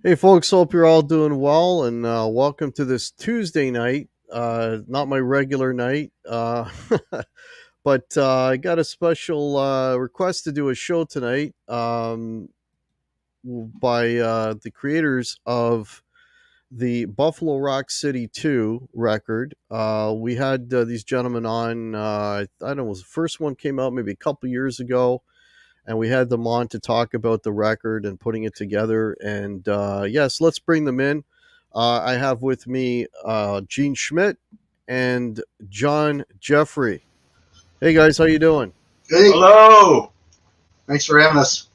Hey, folks, hope you're all doing well, and welcome to this Tuesday night. Not my regular night, but I got a special request to do a show tonight by the creators of the Buffalo Rock City 2 record. We had these gentlemen on, I don't know, the first one came out maybe a couple years ago, and we had them on to talk about the record and putting it together. And yes, let's bring them in. I have with me Gene Schmidt and John Jeffrey. Hey guys, how you doing? Hey, Hello. thanks for having us.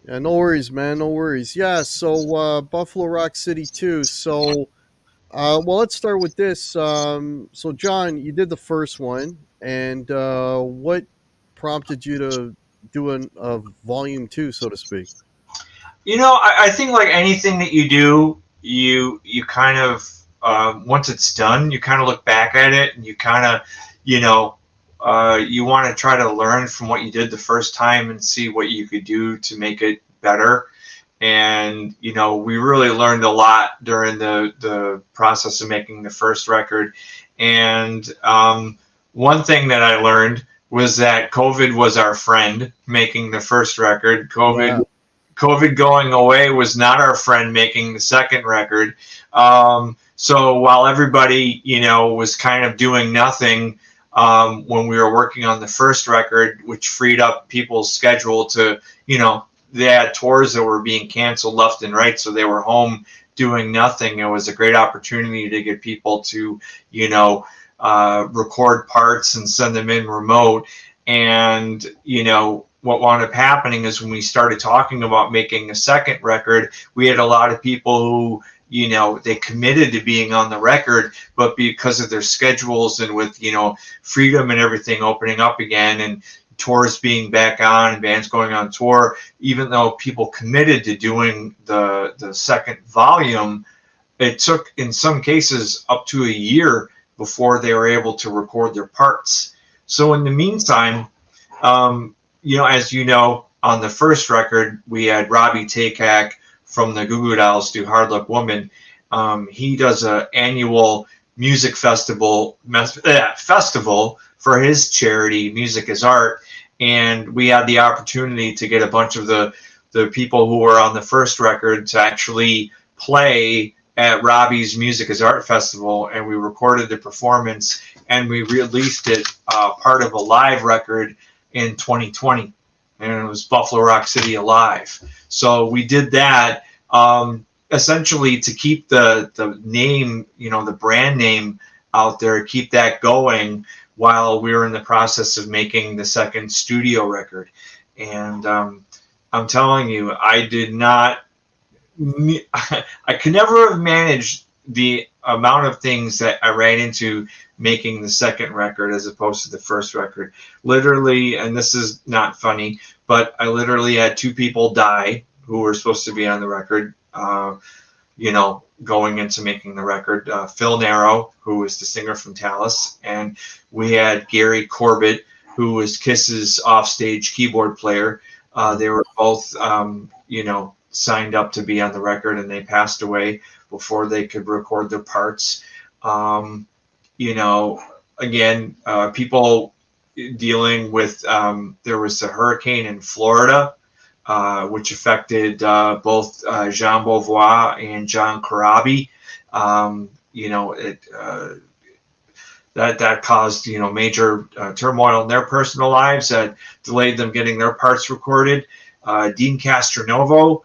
Yeah, no worries, man. No worries. Yeah, so Buffalo Rock City 2. So, well, let's start with this. So, John, you did the first one, and what prompted you to do a volume 2, so to speak? I think like anything that you do, you kind of once it's done, you kind of look back at it and you kind of, you know, you want to try to learn from what you did the first time and see what you could do to make it better. And we really learned a lot during the process of making the first record. And one thing that I learned was that COVID was our friend making the first record. Yeah. COVID going away was not our friend making the second record. So while everybody, was kind of doing nothing when we were working on the first record, which freed up people's schedule to, they had tours that were being canceled left and right. So they were home doing nothing. It was a great opportunity to get people to, record parts and send them in remote. And, what wound up happening is when we started talking about making a second record, we had a lot of people who, they committed to being on the record, but because of their schedules and with, freedom and everything opening up again and tours being back on and bands going on tour, even though people committed to doing the second volume, it took in some cases up to a year before they were able to record their parts. So in the meantime, as you know, on the first record, we had Robbie Takak from the Goo Goo Dolls do Hard Luck Woman. He does an annual music festival for his charity, Music is Art. And we had the opportunity to get a bunch of the people who were on the first record to actually play at Robbie's Music is Art Festival. And we recorded the performance and we released it part of a live record in 2020, and it was Buffalo Rock City Alive. So we did that essentially to keep the name, the brand name out there, keep that going while we were in the process of making the second studio record. And I'm telling you, I did not, I could never have managed the amount of things that I ran into making the second record as opposed to the first record. Literally, and this is not funny, but I literally had two people die who were supposed to be on the record, going into making the record. Phil Narrow, who was the singer from Talis, and we had Gary Corbett, who was Kiss's offstage keyboard player. They were both, signed up to be on the record, and they passed away before they could record their parts. Again, people dealing with, there was a hurricane in Florida, which affected both Jean Bovar and John Corabi. That caused, major turmoil in their personal lives that delayed them getting their parts recorded. Dean Castronovo,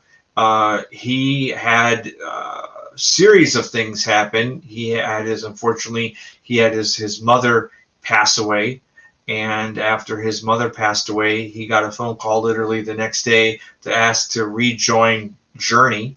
he had series of things happen. He had his mother pass away, and after his mother passed away, he got a phone call literally the next day to ask to rejoin Journey,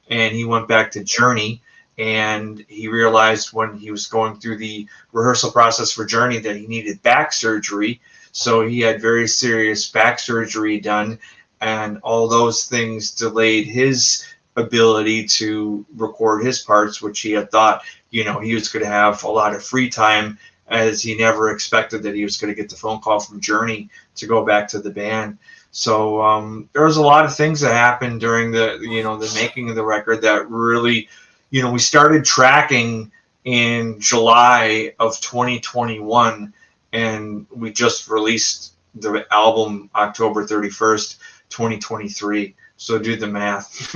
and he went back to Journey, and he realized when he was going through the rehearsal process for Journey that he needed back surgery, so he had very serious back surgery done, and all those things delayed his ability to record his parts, which he had thought, he was going to have a lot of free time, as he never expected that he was going to get the phone call from Journey to go back to the band. So there was a lot of things that happened during the making of the record that really, we started tracking in July of 2021, and we just released the album October 31st, 2023. So do the math.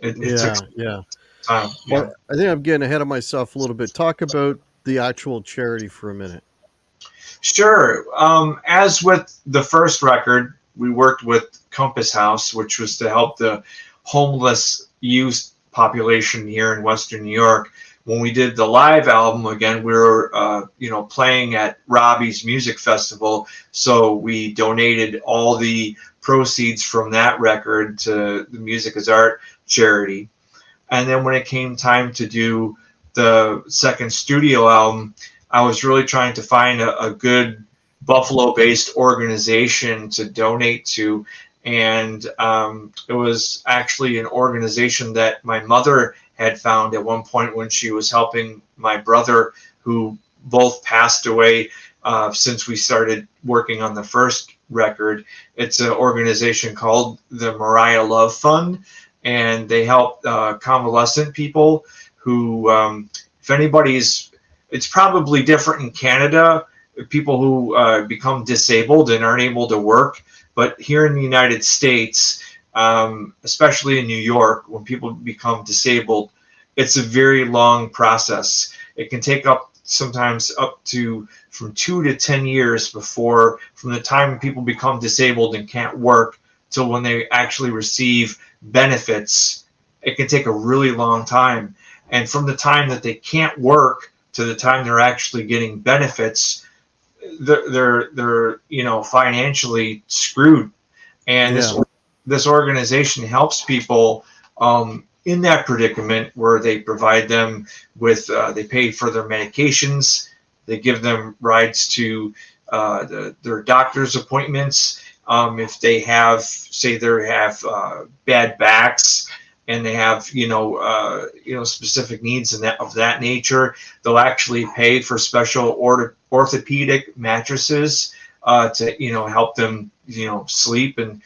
It took Yeah. time. Well, Yeah. I think I'm getting ahead of myself a little bit. Talk about the actual charity for a minute. Sure. As with the first record, we worked with Compass House, which was to help the homeless youth population here in Western New York. When we did the live album, again, we were, playing at Robbie's Music Festival. So we donated all the proceeds from that record to the Music is Art charity. And then when it came time to do the second studio album, I was really trying to find a good Buffalo-based organization to donate to. And it was actually an organization that my mother had found at one point when she was helping my brother, who both passed away since we started working on the first record. It's an organization called the Mariah Love Fund, and they help convalescent people who, if anybody's, it's probably different in Canada, people who become disabled and aren't able to work. But here in the United States, especially in New York, when people become disabled, it's a very long process. It can take sometimes up to from 2 to 10 years before, from the time people become disabled and can't work till when they actually receive benefits. It can take a really long time. And from the time that they can't work to the time they're actually getting benefits, they're financially screwed. And Yeah. this organization helps people in that predicament, where they provide them with they pay for their medications, they give them rides to their doctor's appointments. If they have, say, they have bad backs and they have specific needs and of that nature, they'll actually pay for special orthopedic mattresses to help them sleep. And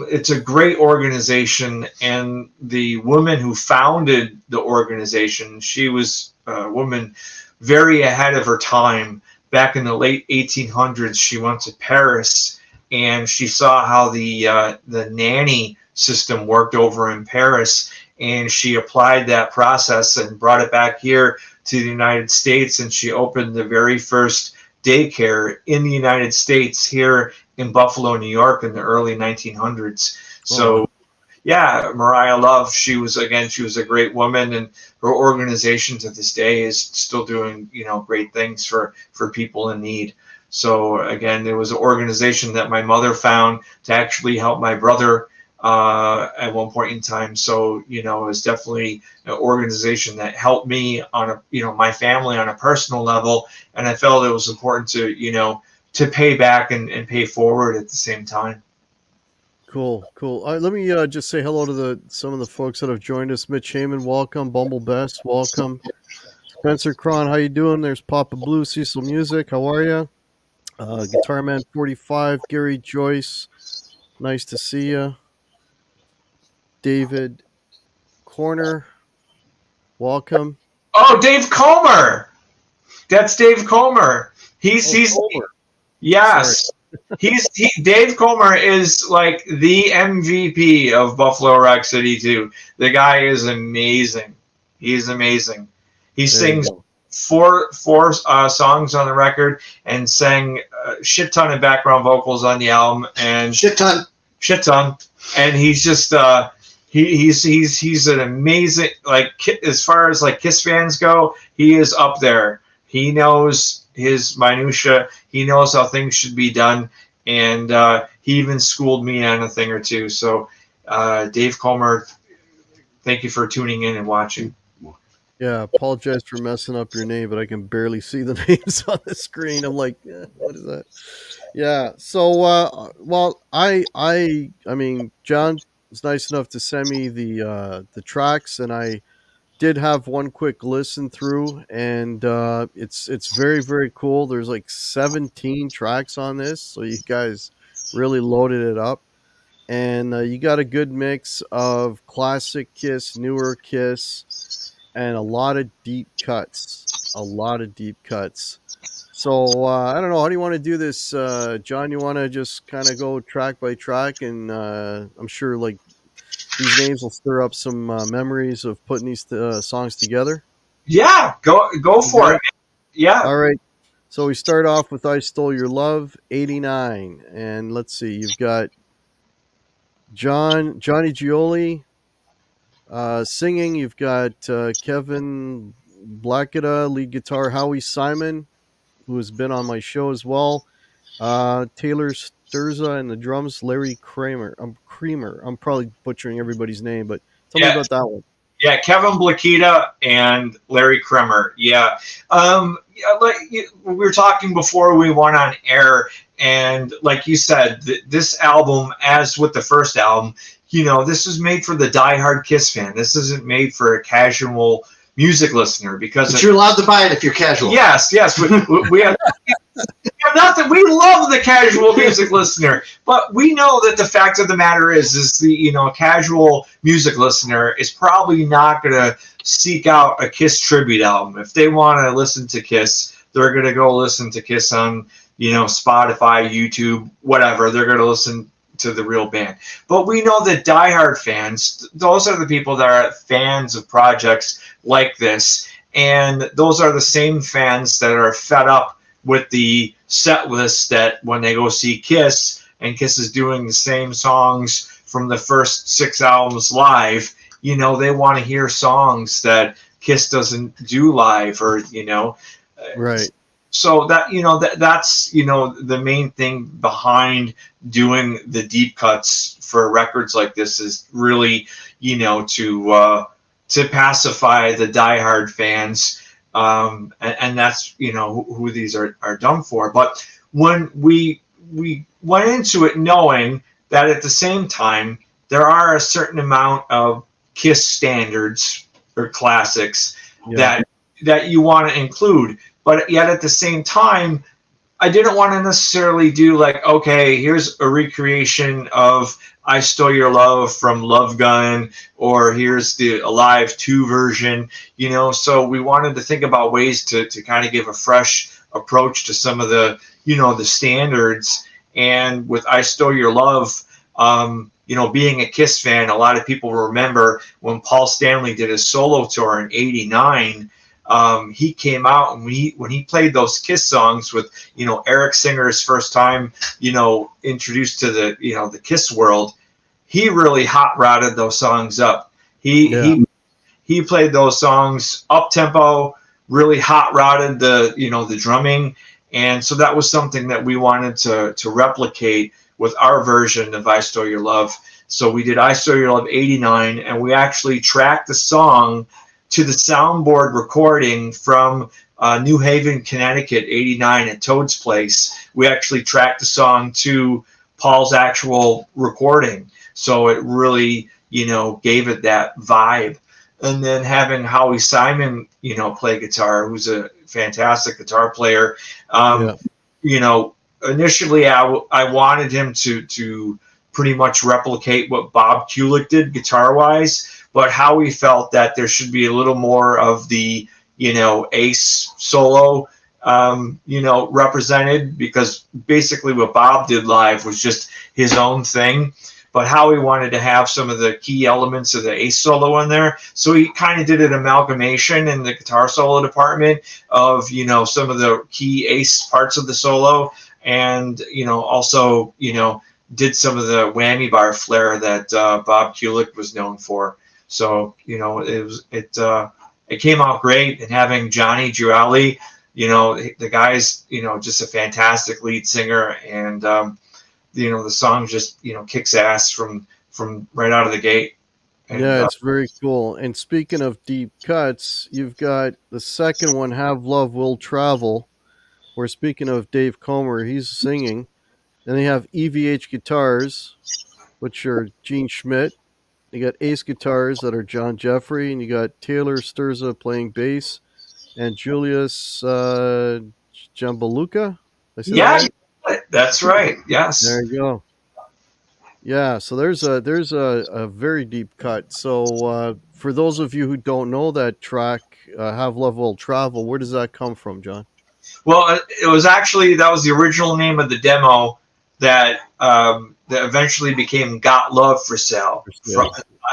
it's a great organization. And the woman who founded the organization, she was a woman very ahead of her time. Back in the late 1800s, she went to Paris and she saw how the nanny system worked over in Paris, and she applied that process and brought it back here to the United States, and she opened the very first daycare in the United States here in Buffalo, New York, in the early 1900s. So yeah, Mariah Love, she was a great woman, and her organization to this day is still doing great things for people in need. So again, there was an organization that my mother found to actually help my brother at one point in time. So it was definitely an organization that helped me on my family on a personal level, and I felt it was important to pay back and pay forward at the same time. Cool. Let me just say hello to some of the folks that have joined us. Mitch Heyman, welcome. Bumble Best, welcome. Spencer Cron, how you doing? There's Papa Blue, Cecil Music, how are you? Guitar Man 45, Gary Joyce, nice to see you. David Corner, welcome. Oh, Dave Comer. That's Dave Comer. He's Comer. yes. Dave Comer is like the MVP of Buffalo Rock City 2. The guy is amazing. He's amazing. He sings four songs on the record and sang a shit ton of background vocals on the album, and Shit ton. And he's just he's an amazing, like, as far as like Kiss fans go, he is up there. He knows his minutia. He knows how things should be done, and he even schooled me on a thing or two. So, Dave Comer, thank you for tuning in and watching. Yeah, apologize for messing up your name, but I can barely see the names on the screen. I'm like, what is that? Yeah. So, well, I mean, John was nice enough to send me the tracks, and I did have one quick listen through, and it's very, very cool. There's like 17 tracks on this, so you guys really loaded it up. And you got a good mix of classic Kiss, newer Kiss, and a lot of deep cuts. A lot of deep cuts. So I don't know. How do you want to do this, John? You want to just kind of go track by track, and I'm sure like these names will stir up some memories of putting these songs together. Yeah, go for it. Yeah. All right. So we start off with "I Stole Your Love" '89, and let's see. You've got Johnny Gioli singing. You've got Kevin Blacketta, lead guitar. Howie Simon, who has been on my show as well. Taylor Sturza and the drums. Larry Kramer. I'm probably butchering everybody's name, but tell me Yeah. about that one. Yeah, Kevin Blakita and Larry Kremer. Yeah. Like we were talking before we went on air, and like you said, this album, as with the first album, this is made for the diehard Kiss fan. This isn't made for a casual music listener But you're allowed to buy it if you're casual. Yes. We have. Not that we love the casual music listener, but we know that the fact of the matter is the casual music listener is probably not going to seek out a Kiss tribute album. If they want to listen to Kiss, they're going to go listen to Kiss on Spotify, YouTube, whatever. They're going to listen to the real band. But we know that diehard fans, those are the people that are fans of projects like this, and those are the same fans that are fed up with the set list that when they go see Kiss, and Kiss is doing the same songs from the first 6 albums live, they want to hear songs that Kiss doesn't do live, or Right. So that's the main thing behind doing the deep cuts for records like this is really to pacify the diehard fans. And that's who these are done for. But when we went into it knowing that at the same time there are a certain amount of Kiss standards or classics that you want to include, but yet at the same time I didn't want to necessarily do like, okay, here's a recreation of I Stole Your Love from Love Gun, or here's the Alive 2 version, so we wanted to think about ways to kind of give a fresh approach to some of the, the standards. And with I Stole Your Love, being a Kiss fan, a lot of people remember when Paul Stanley did his solo tour in '89. He came out, and when he played those Kiss songs with Eric Singer's first time introduced to the Kiss world, he really hot rodded those songs up. He played those songs up tempo, really hot rodded the drumming, and so that was something that we wanted to replicate with our version of I Stole Your Love. So we did I Stole Your Love '89, and we actually tracked the song to the soundboard recording from New Haven, Connecticut, '89 at Toad's Place. We actually tracked the song to Paul's actual recording. So it really, gave it that vibe. And then having Howie Simon, play guitar, who's a fantastic guitar player. Initially I wanted him to pretty much replicate what Bob Kulick did guitar-wise, but Howie felt that there should be a little more of the, Ace solo, represented, because basically what Bob did live was just his own thing. But Howie wanted to have some of the key elements of the Ace solo in there. So he kind of did an amalgamation in the guitar solo department of, some of the key Ace parts of the solo. And, also, did some of the whammy bar flair that Bob Kulick was known for. So, it came out great. And having Johnny Gioli, the guy's, just a fantastic lead singer. And, the song just, kicks ass from right out of the gate. And, it's very cool. And speaking of deep cuts, you've got the second one, Have Love Will Travel, where speaking of Dave Comer, he's singing. Then they have EVH guitars, which are Gene Schmidt. You got Ace guitars that are John Jeffrey, and you got Taylor Sturza playing bass, and Julius Jambaluka. yeah, That's right. Yes. There you go. Yeah, so there's a very deep cut. So for those of you who don't know that track, Have Love Will Travel, where does that come from, John? Well, it was actually, that was the original name of the demo that that eventually became "Got Love for Sale"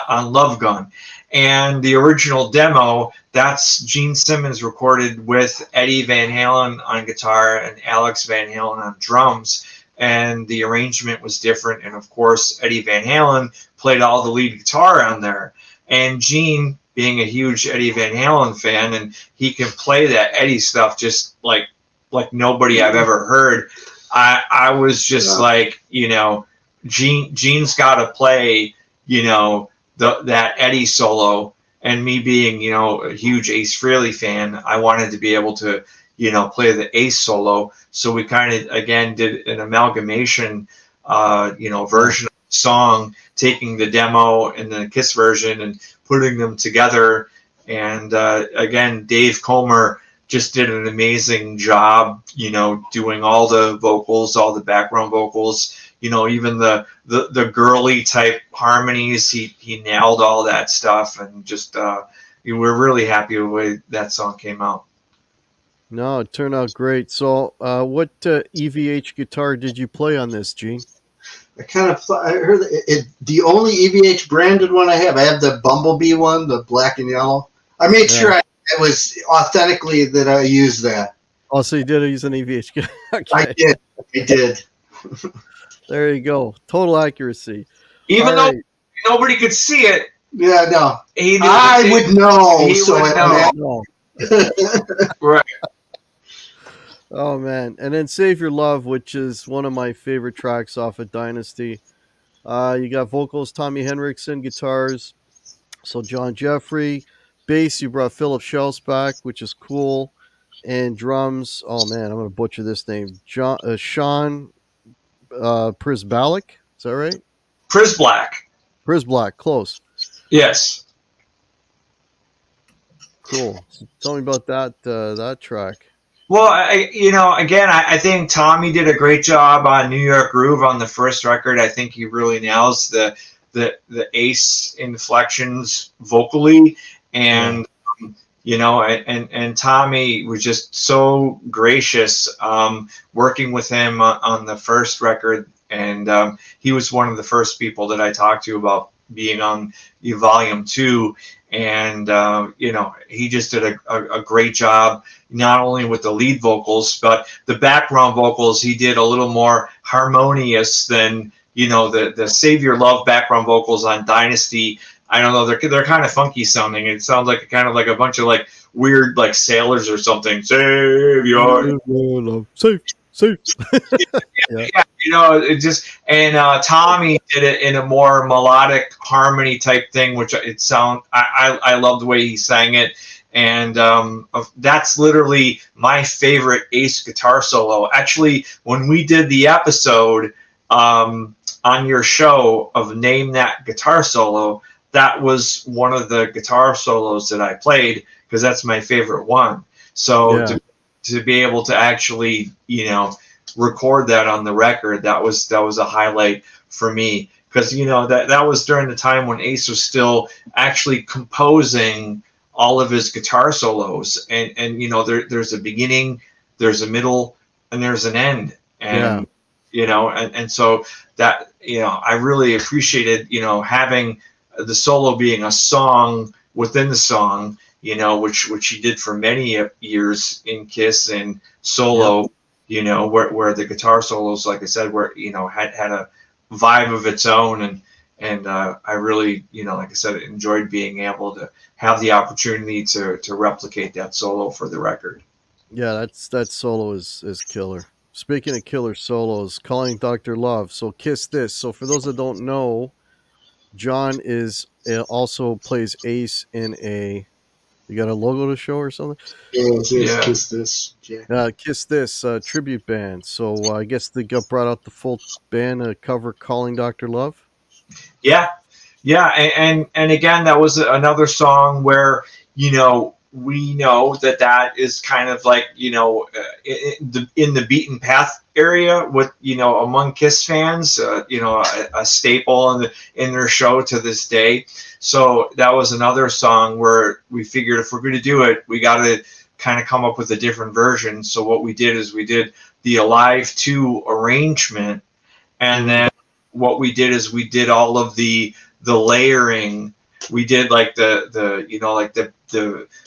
on Love Gun, and the original demo, that's Gene Simmons recorded with Eddie Van Halen on guitar and Alex Van Halen on drums, and the arrangement was different, and of course Eddie Van Halen played all the lead guitar on there, and Gene, being a huge Eddie Van Halen fan, and he can play that Eddie stuff just like nobody I've ever heard. I was just like, Gene's got to play, that Eddie solo, and me being, a huge Ace Frehley fan, I wanted to be able to, play the Ace solo. So we kind of, again, did an amalgamation, version of the song, taking the demo and the Kiss version and putting them together. And again, Dave Comer just did an amazing job, doing all the vocals, all the background vocals, even the girly type harmonies. He nailed all that stuff, and just we're really happy with the way that song came out. No, it turned out great. So what EVH guitar did you play on this, Gene? I heard it. The only EVH branded one I have the Bumblebee one, the black and yellow. I made sure it was authentically that I used that. Oh, so you did use an EVH? Okay. I did. There you go. Total accuracy. Even though nobody could see it. Yeah, no. I would know. He would know. Right. Oh, man. And then Save Your Love, which is one of my favorite tracks off of Dynasty. You got vocals, Tommy Henriksen, guitars, so John Jeffrey. Bass, you brought Philip Shells back, which is cool. And drums, oh man, I'm going to butcher this name. Sean Prisbalik, is that right? Prisblack, close. Yes. Cool. So tell me about that track. Well, I think Tommy did a great job on New York Groove on the first record. I think he really nails the Ace inflections vocally. And and Tommy was just so gracious working with him on the first record, and he was one of the first people that I talked to about being on Volume 2, and he just did a great job, not only with the lead vocals, but the background vocals. He did a little more harmonious than the Save Your Love background vocals on Dynasty. I don't know, they're kind of funky sounding. It sounds like kind of like a bunch of like weird like sailors or something. Save your love, save. It just, and Tommy did it in a more melodic harmony type thing, which I love the way he sang it, and that's literally my favorite Ace guitar solo. Actually, when we did the episode on your show of Name That Guitar Solo, that was one of the guitar solos that I played, because that's my favorite one. So to be able to actually, record that on the record, that was a highlight for me, because that was during the time when Ace was still actually composing all of his guitar solos, and there's a beginning, there's a middle, and there's an end, and and so that I really appreciated having the solo being a song within the song, which he did for many years in Kiss and solo, where the guitar solos, like I said, were had a vibe of its own, and I really, like I said, enjoyed being able to have the opportunity to replicate that solo for the record. Yeah, that solo is killer. Speaking of killer solos, Calling Dr. Love. So Kiss This. So for those that don't know, John also plays Ace in you got a logo to show or something? Yeah. Kiss This. Yeah. Kiss This tribute band. So I guess they got brought out the full band to cover Calling Dr. Love. Yeah, and again, that was another song where we know that that is kind of like, in the beaten path area with, among Kiss fans, a staple in their show to this day. So that was another song where we figured if we're going to do it, we got to kind of come up with a different version. So what we did is we did the Alive 2 arrangement, and then what we did is we did all of the layering. We did like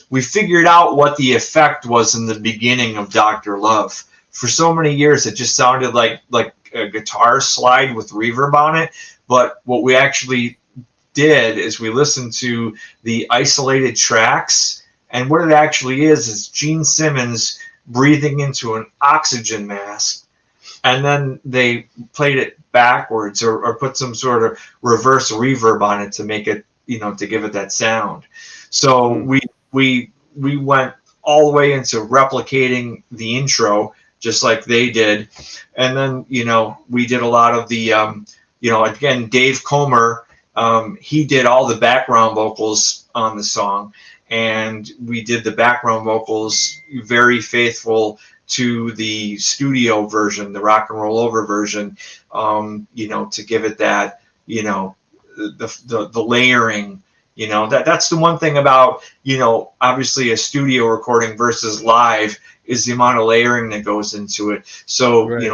we figured out what the effect was in the beginning of Dr. Love. For so many years, it just sounded like a guitar slide with reverb on it. But what we actually did is we listened to the isolated tracks, and what it actually is Gene Simmons breathing into an oxygen mask, and then they played it backwards or put some sort of reverse reverb on it to make it, to give it that sound. So we went all the way into replicating the intro just like they did. And then, we did a lot of the, again, Dave Comer, he did all the background vocals on the song, and we did the background vocals very faithful to the studio version, the Rock and Roll Over version, to give it that, the layering, that's the one thing about, obviously a studio recording versus live is the amount of layering that goes into it. So, right.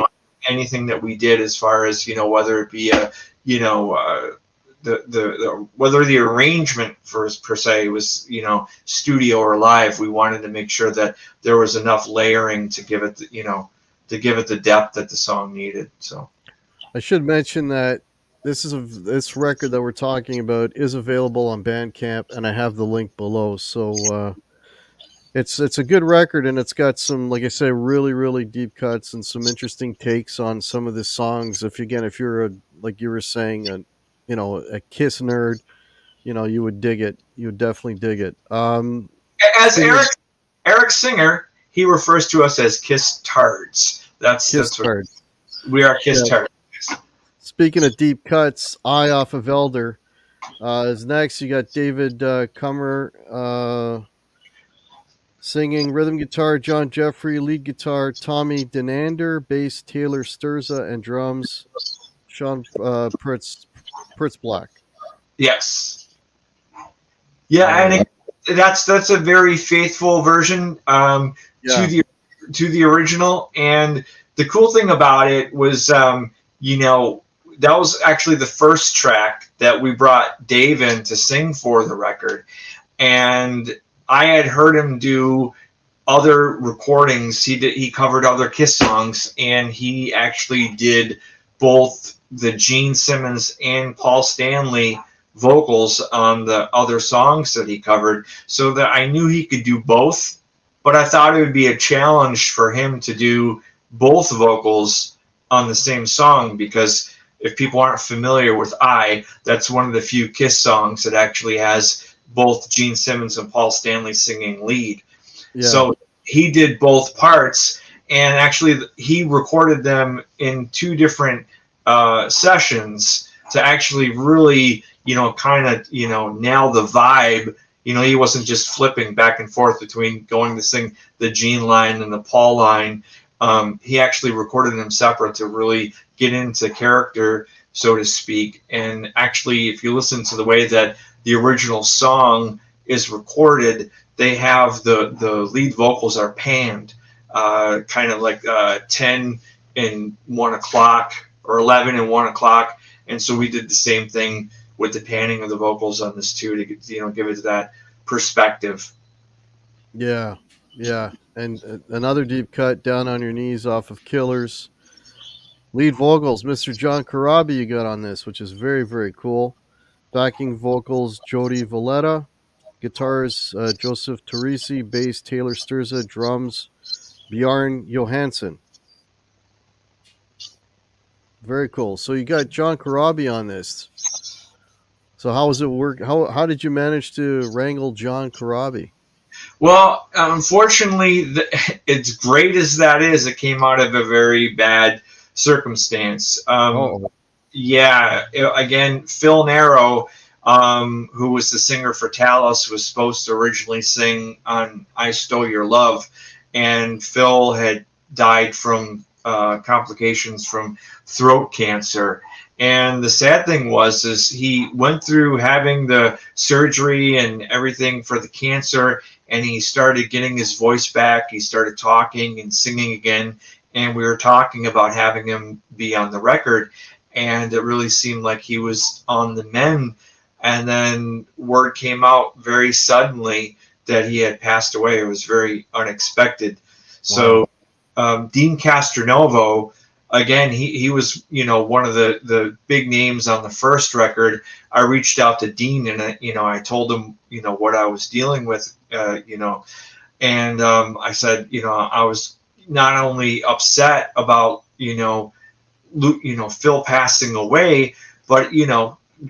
Anything that we did as far as, whether it be whether the arrangement per se was, studio or live, we wanted to make sure that there was enough layering to give it, the depth that the song needed. So I should mention that this record that we're talking about is available on Bandcamp, and I have the link below. So it's a good record, and it's got some, like I say, really, really deep cuts and some interesting takes on some of the songs. If you're like you were saying, a Kiss nerd, you would dig it. You would definitely dig it. As Eric Singer, he refers to us as Kiss Tards. That's Tards. We are Kiss Tards. Speaking of deep cuts, Eye off of Elder is next. You got David Kummer singing, rhythm guitar John Jeffrey, lead guitar Tommy Denander, bass Taylor Sturza, and drums Sean Pritz Black. Yes. Yeah, and that's a very faithful version to the original. And the cool thing about it was, that was actually the first track that we brought Dave in to sing for the record. And I had heard him do other recordings. He covered other Kiss songs, and he actually did both the Gene Simmons and Paul Stanley vocals on the other songs that he covered, so that I knew he could do both. But I thought it would be a challenge for him to do both vocals on the same song, because if people aren't familiar with that's one of the few Kiss songs that actually has both Gene Simmons and Paul Stanley singing lead. Yeah. So he did both parts, and actually he recorded them in two different sessions to actually really, kind of, nail the vibe. He wasn't just flipping back and forth between going to sing the Gene line and the Paul line. He actually recorded them separate to really get into character, so to speak. And actually, if you listen to the way that the original song is recorded, they have the lead vocals are panned, kind of like 10 and 1 o'clock or 11 and 1 o'clock. And so we did the same thing with the panning of the vocals on this too, to give it that perspective. Yeah. And another deep cut, Down on Your Knees off of Killers. Lead vocals, Mr. John Corabi you got on this, which is very, very cool. Backing vocals, Jody Valletta. Guitars, Joseph Teresi. Bass, Taylor Sturza. Drums, Bjarne Johansson. Very cool. So you got John Corabi on this. So how was it work? How did you manage to wrangle John Corabi? Well, unfortunately, as great as that is, it came out of a very bad circumstance. Yeah, again, Phil Narrow, who was the singer for Talis, was supposed to originally sing on I Stole Your Love, and Phil had died from complications from throat cancer. And the sad thing is he went through having the surgery and everything for the cancer, and he started getting his voice back. He started talking and singing again, and we were talking about having him be on the record, and it really seemed like he was on the mend. And then word came out very suddenly that he had passed away. It was very unexpected. So Dean Castronovo, again, he was, one of the big names on the first record. I reached out to Dean, and I told him, what I was dealing with, and I said, I was not only upset about, Phil passing away, but,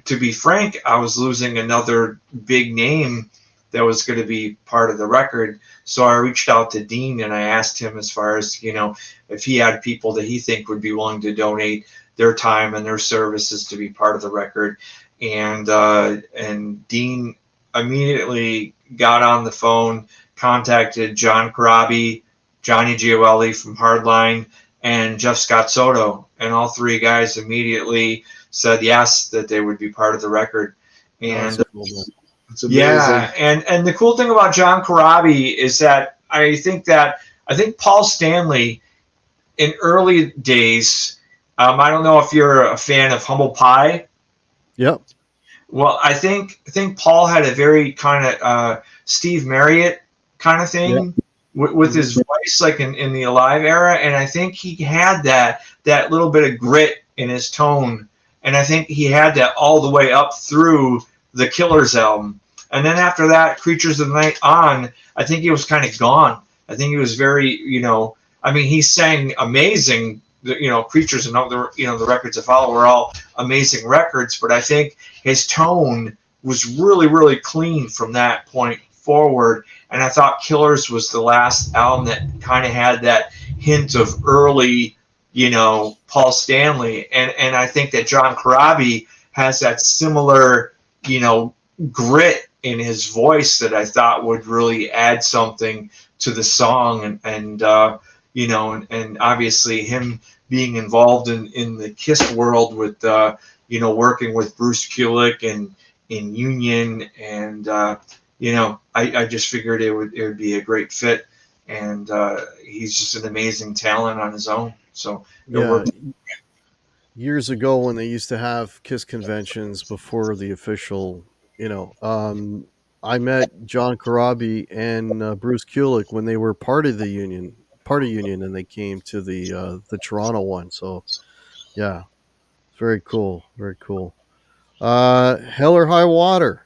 to be frank, I was losing another big name that was going to be part of the record. So I reached out to Dean, and I asked him as far as, if he had people that he think would be willing to donate their time and their services to be part of the record. And Dean immediately got on the phone, contacted John Corabi, Johnny Gioeli from Hardline, and Jeff Scott Soto. And all three guys immediately said yes, that they would be part of the record. And yeah, and the cool thing about John Corabi is that I think Paul Stanley in early days, I don't know if you're a fan of Humble Pie. Yep. Well, I think Paul had a very kind of Steve Marriott kind of thing with his voice, like in the Alive era, and I think he had that little bit of grit in his tone, and I think he had that all the way up through the Killers album. And then after that, Creatures of the Night on, I think he was kind of gone. I think he was very, he sang amazing, Creatures and the records that follow were all amazing records, but I think his tone was really, really clean from that point forward. And I thought Killers was the last album that kind of had that hint of early, Paul Stanley. And I think that John Corabi has that similar, grit in his voice that I thought would really add something to the song. And obviously him being involved in the KISS world with, working with Bruce Kulick and in Union. And, I just figured it would be a great fit. And he's just an amazing talent on his own. So years ago when they used to have KISS conventions before the official, I met John Corabi and Bruce Kulick when they were part of Union, and they came to the Toronto one. So, yeah, very cool, very cool. Hell or High Water.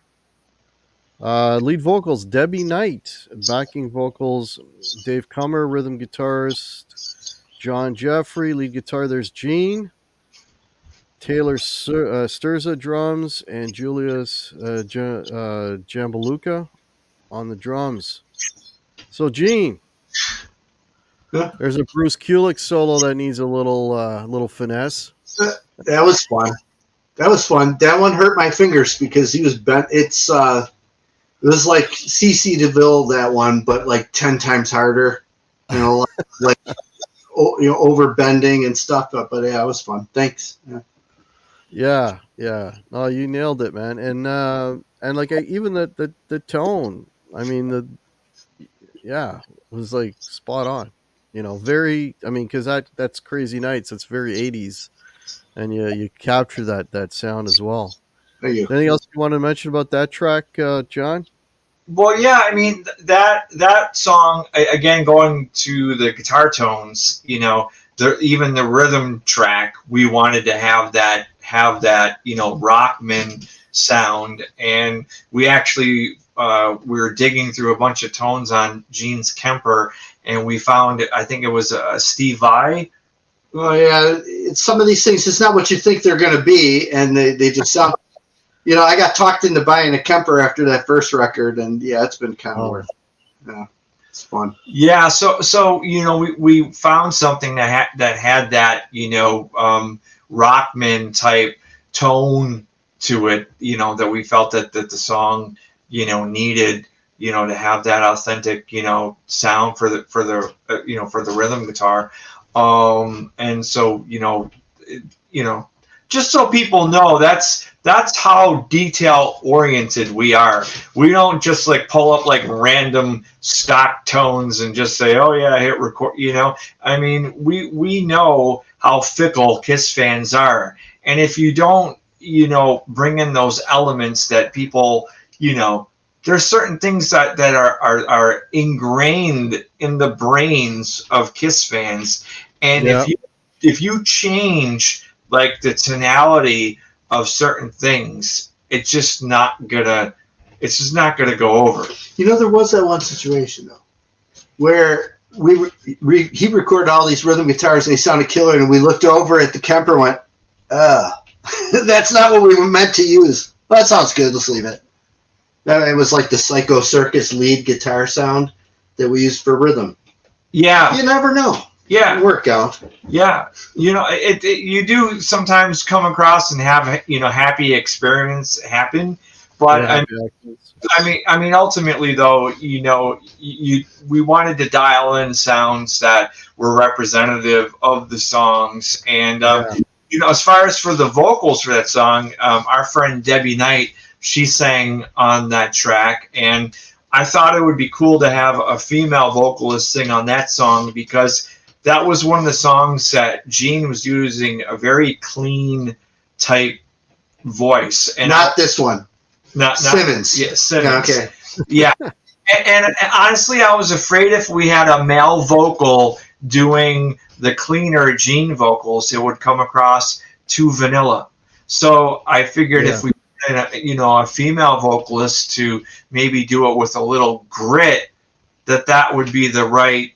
Lead vocals Debbie Knight, backing vocals Dave Kummer, rhythm guitarist John Jeffrey, lead guitar there's Gene, Taylor Sturza drums, and Julius Jambaluka on the drums. So Gene, there's a Bruce Kulick solo that needs a little finesse. That was fun. That one hurt my fingers because he was bent. It was like CC DeVille, that one, but like 10 times harder. Like over bending and stuff. But yeah, it was fun. Thanks. Yeah. No, you nailed it, man. And like even the tone. I mean, was like spot on. Very. I mean, because that's Crazy Nights. It's very 80s, and you capture that sound as well. Thank you. Anything else you want to mention about that track, John? Well, yeah, I mean that song, again, going to the guitar tones, even the rhythm track, we wanted to have that Rockman sound, and we actually we were digging through a bunch of tones on Gene's Kemper, and we found, I think it was a Steve Vai. Well, yeah, it's some of these things. It's not what you think they're going to be, and they just sound. I got talked into buying a Kemper after that first record, and yeah, it's been kind of worth it. Yeah, it's fun. Yeah, so we found something that had that Rockman type tone to it, that we felt that the song, needed, to have that authentic, sound for the for the rhythm guitar. And so, just so people know, that's how detail oriented we are. We don't just like pull up like random stock tones and just say, oh yeah, hit record. I mean, we know how fickle Kiss fans are, and if you don't, bring in those elements that people, there's certain things that are ingrained in the brains of Kiss fans, and if you change like the tonality of certain things, it's just not gonna go over. There was that one situation though, where he recorded all these rhythm guitars and they sounded killer, and we looked over at the Kemper and went, that's not what we were meant to use. Well, that sounds good. Let's leave it. It was like the Psycho Circus lead guitar sound that we used for rhythm. Yeah. You never know. Yeah. It'll work out. Yeah. You do sometimes come across and have, happy experience happen. But I mean, ultimately though, we wanted to dial in sounds that were representative of the songs. And, as far as for the vocals for that song, our friend Debbie Knight, she sang on that track, and I thought it would be cool to have a female vocalist sing on that song, because that was one of the songs that Gene was using a very clean type voice. And not this one. Not Simmons. Yeah, Simmons. Okay. Yeah. And honestly, I was afraid if we had a male vocal doing the cleaner Gene vocals, it would come across too vanilla. So I figured if we a female vocalist to maybe do it with a little grit, that would be the right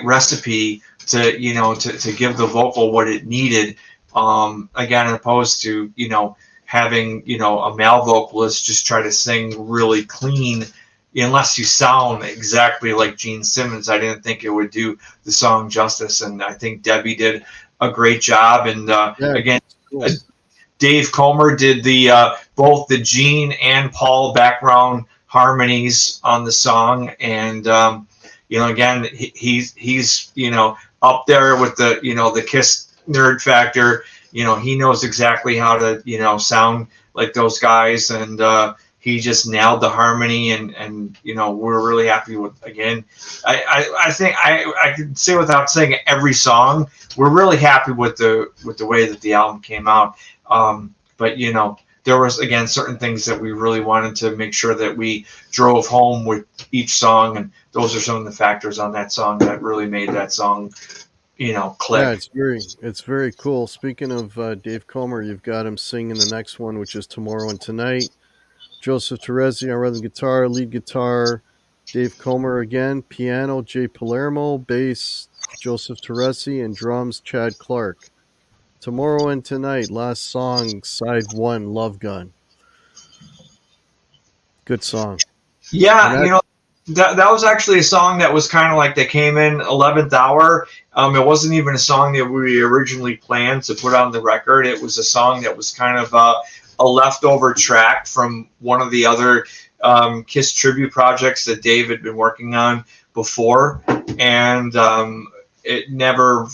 recipe to to give the vocal what it needed, again, opposed to having a male vocalist just try to sing really clean. Unless you sound exactly like Gene Simmons, I didn't think it would do the song justice, and I think Debbie did a great job. And again, cool. Dave Comer did the both the Gene and Paul background harmonies on the song, and again, he's up there with the the Kiss nerd factor. He knows exactly how to sound like those guys, and he just nailed the harmony, and we're really happy with. Again, I think I could say without saying it, every song, we're really happy with the way that the album came out. But there was, again, certain things that we really wanted to make sure that we drove home with each song, and those are some of the factors on that song that really made that song, click. Yeah, it's very cool. Speaking of Dave Comer, you've got him singing the next one, which is Tomorrow and Tonight. Joseph Terezi on rhythm guitar, lead guitar, Dave Comer again, piano, Jay Palermo, bass, Joseph Terezi, and drums, Chad Clark. Tomorrow and Tonight, last song, side 1, Love Gun. Good song. Yeah, that was actually a song that was kind of like that came in 11th hour. It wasn't even a song that we originally planned to put on the record. It was a song that was kind of a leftover track from one of the other Kiss tribute projects that Dave had been working on before, and it never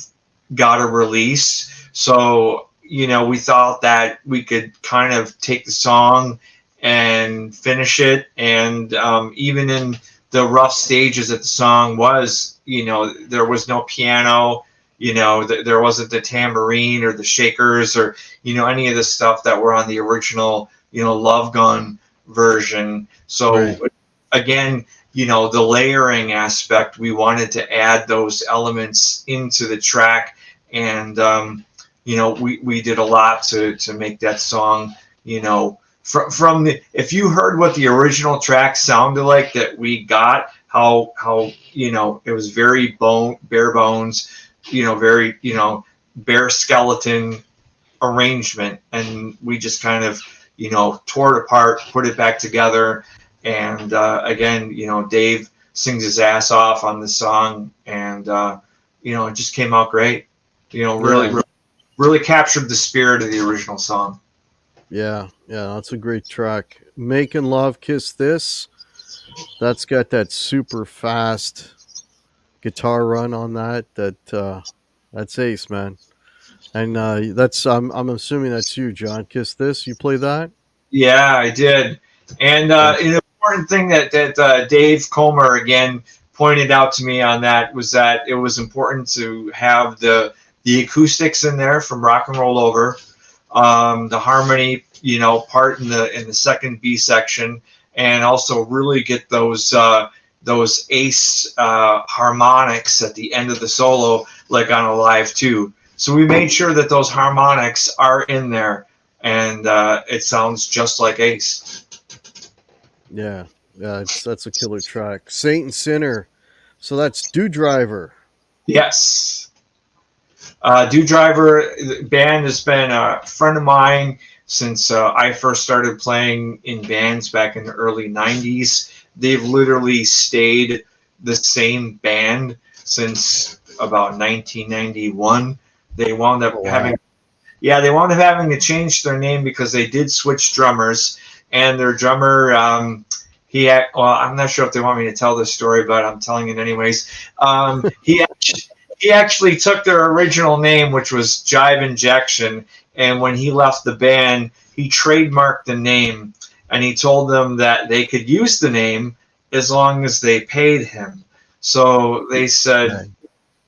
got a release. So, we thought that we could kind of take the song and finish it. And even in the rough stages that the song was, there was no piano, there wasn't the tambourine or the shakers or, any of the stuff that were on the original, Love Gun version. So right. Again, the layering aspect, we wanted to add those elements into the track. And, we did a lot to make that song, from the, if you heard what the original track sounded like that we got, how it was very bare bones, very, bare skeleton arrangement. And we just kind of, tore it apart, put it back together. And, again, Dave sings his ass off on the song, and, it just came out great. Really captured the spirit of the original song. Yeah, yeah, that's a great track. Making Love, Kiss This. That's got that super fast guitar run on that. That's ace, man. And that's I'm assuming that's you, John. Kiss This. You play that? Yeah, I did. And Yeah. an important thing that Dave Comer again pointed out to me on that was that it was important to have the acoustics in there from Rock and Roll Over, the harmony, part in the second B section, and also really get those ace harmonics at the end of the solo, like on a live too. So we made sure that those harmonics are in there, and it sounds just like Ace. Yeah, yeah, that's a killer track. Saint and Sinner. So that's DDriver. Yes. DDriver band has been a friend of mine since I first started playing in bands back in the early 90s. They've literally stayed the same band since about 1991. They wound up having they wound up having to change their name because they did switch drummers, and their drummer, I'm not sure if they want me to tell this story, but I'm telling it anyways. He actually took their original name, which was Jive Injection, and when he left the band, he trademarked the name, and he told them that they could use the name as long as they paid him. So they said,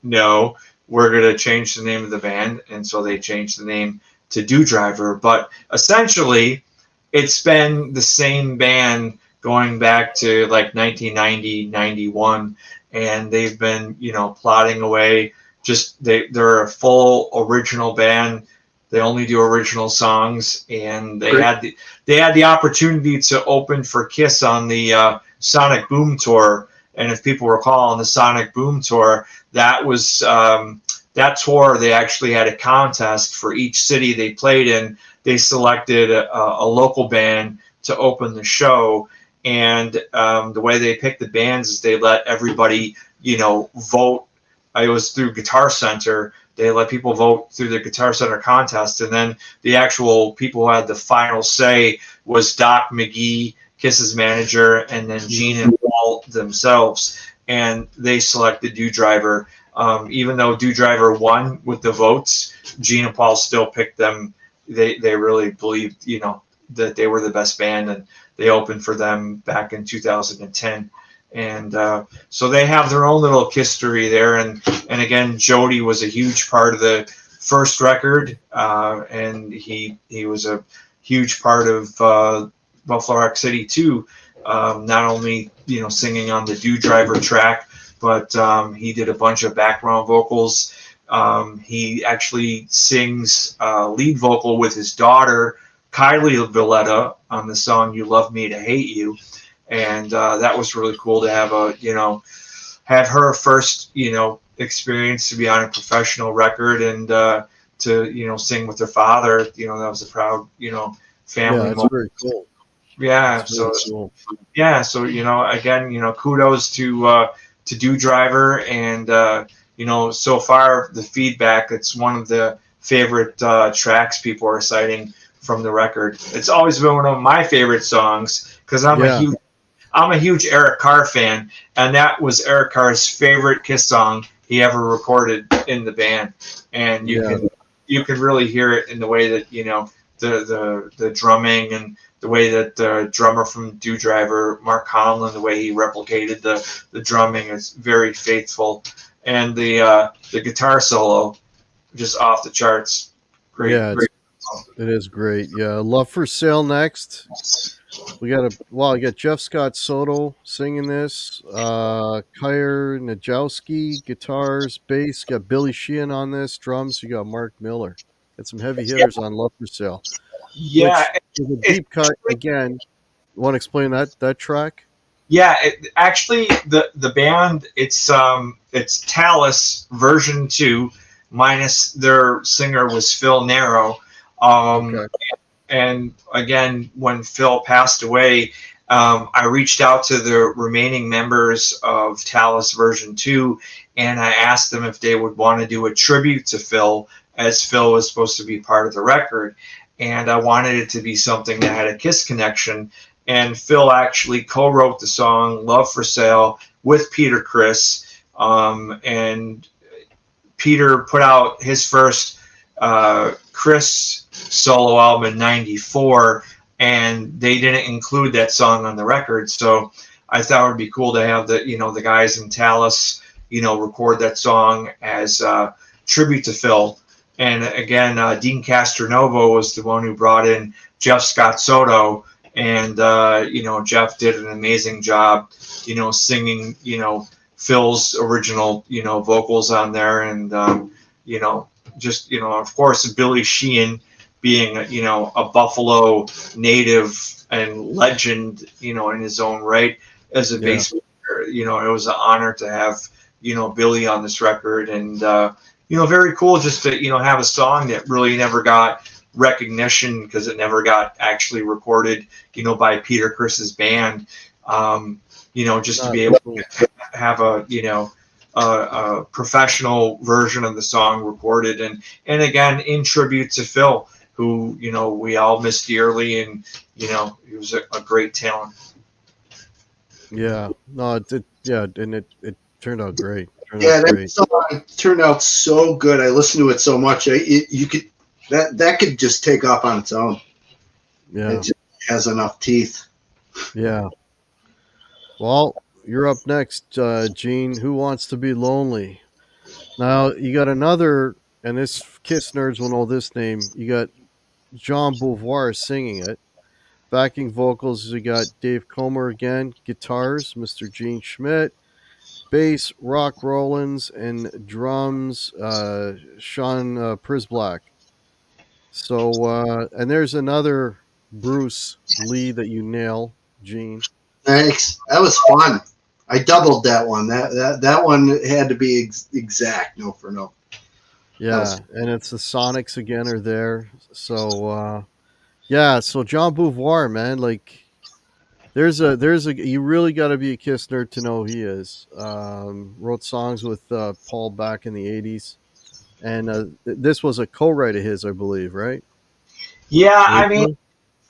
no, we're going to change the name of the band. And so they changed the name to DDriver. But essentially, it's been the same band going back to like 1990, 91. And they've been, plodding away. They're a full original band. They only do original songs. And they had the opportunity to open for Kiss on the Sonic Boom Tour. And if people recall, on the Sonic Boom Tour, that was that tour. They actually had a contest for each city they played in. They selected a local band to open the show, and the way they picked the bands is they let everybody, vote. It was through Guitar Center. They let people vote through the Guitar Center contest, and then the actual people who had the final say was Doc McGee, Kiss's manager, and then Gene and Paul themselves. And they selected DDriver. Even though DDriver won with the votes, Gene and Paul still picked them. They really believed, that they were the best band, and they opened for them back in 2010. And so they have their own little history there. And again, Jody was a huge part of the first record, and he was a huge part of Buffalo Rock City too. Not only singing on the DDriver track, but he did a bunch of background vocals. He actually sings lead vocal with his daughter Kylie Valletta on the song "You Love Me to Hate You," and that was really cool to have have her first experience to be on a professional record, and to sing with her father. That was a proud family Yeah, that's moment. very cool. Yeah, That's so very cool. yeah, so again, kudos to DDriver, and so far the feedback, it's one of the favorite tracks people are citing from the record. It's always been one of my favorite songs because I'm a huge Eric Carr fan, and that was Eric Carr's favorite Kiss song he ever recorded in the band, and you can really hear it in the way that the drumming, and the way that the drummer from DDriver, Mark Conlon, the way he replicated the drumming is very faithful, and the guitar solo just off the charts. Great. It is great. Yeah, Love for Sale next. We got Jeff Scott Soto singing this. Kyer Najowski guitars, bass. Got Billy Sheehan on this drums. You got Mark Miller. Got some heavy hitters on Love for Sale. Yeah, which is a deep cut again. Want to explain that track? Yeah, actually, the band, it's Talis version 2, minus their singer was Phil Narrow. Okay. And again, when Phil passed away, I reached out to the remaining members of Talis version 2, and I asked them if they would want to do a tribute to Phil, as Phil was supposed to be part of the record. and I wanted it to be something that had a Kiss connection. And Phil actually co-wrote the song "Love for Sale" with Peter Criss, and Peter put out his first Criss solo album in '94, and they didn't include that song on the record. So I thought it would be cool to have the guys in Talis record that song as tribute to Phil. And again, Dean Castronovo was the one who brought in Jeff Scott Soto, and Jeff did an amazing job singing Phil's original vocals on there. And of course Billy Sheehan being a Buffalo native and legend in his own right as a bass player. It was an honor to have Billy on this record, and very cool just to have a song that really never got recognition because it never got actually recorded by Peter Criss's band. Just to be able to have a professional version of the song recorded, and again in tribute to Phil, who we all miss dearly, and he was a great talent. Yeah, no, it turned out great. That song turned out so good. I listened to it so much. You could that could just take off on its own. Yeah, it just has enough teeth. Yeah. Well, you're up next, Gene. Who Wants to Be Lonely? Now you got another, and this Kiss nerds will know this name. You got John Bovar singing it. Backing vocals, you got Dave Comer again. Guitars, Mr. Gene Schmidt. Bass, Rock Rollins, and drums, Sean Prisblack. So, and there's another Bruce Lee that you nail, Gene. Thanks. That was fun. I doubled that one. That one had to be exact, no for no. Yeah, and it's the Sonics again are there. So, yeah. So John Bovar, man, like. There's a you really got to be a Kiss nerd to know who he is. Wrote songs with Paul back in the 80s, and this was a co-write of his, I believe, right? Yeah, I mean,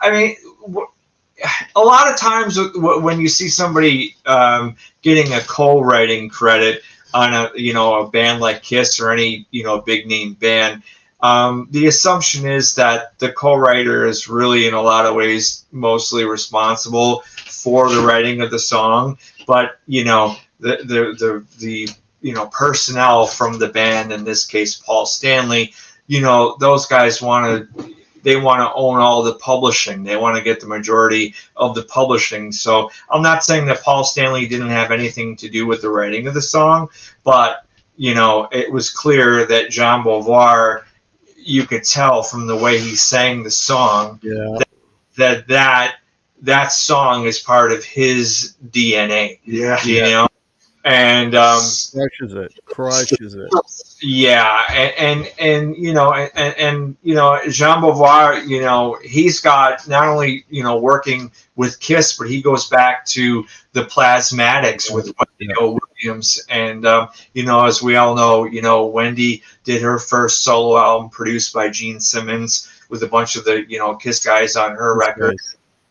a lot of times when you see somebody getting a co-writing credit on a band like Kiss or any big name band, the assumption is that the co-writer is really in a lot of ways mostly responsible for the writing of the song, but the personnel from the band, in this case Paul Stanley, those guys want to own all the publishing. They want to get the majority of the publishing. So I'm not saying that Paul Stanley didn't have anything to do with the writing of the song, but it was clear that John Bovar, you could tell from the way he sang the song, that song is part of his DNA. Yeah. And crushes it. Yeah, and Jean Bovar, he's got not only working with Kiss, but he goes back to the Plasmatics with Wendy Williams, and as we all know, Wendy did her first solo album produced by Gene Simmons with a bunch of the Kiss guys on her record,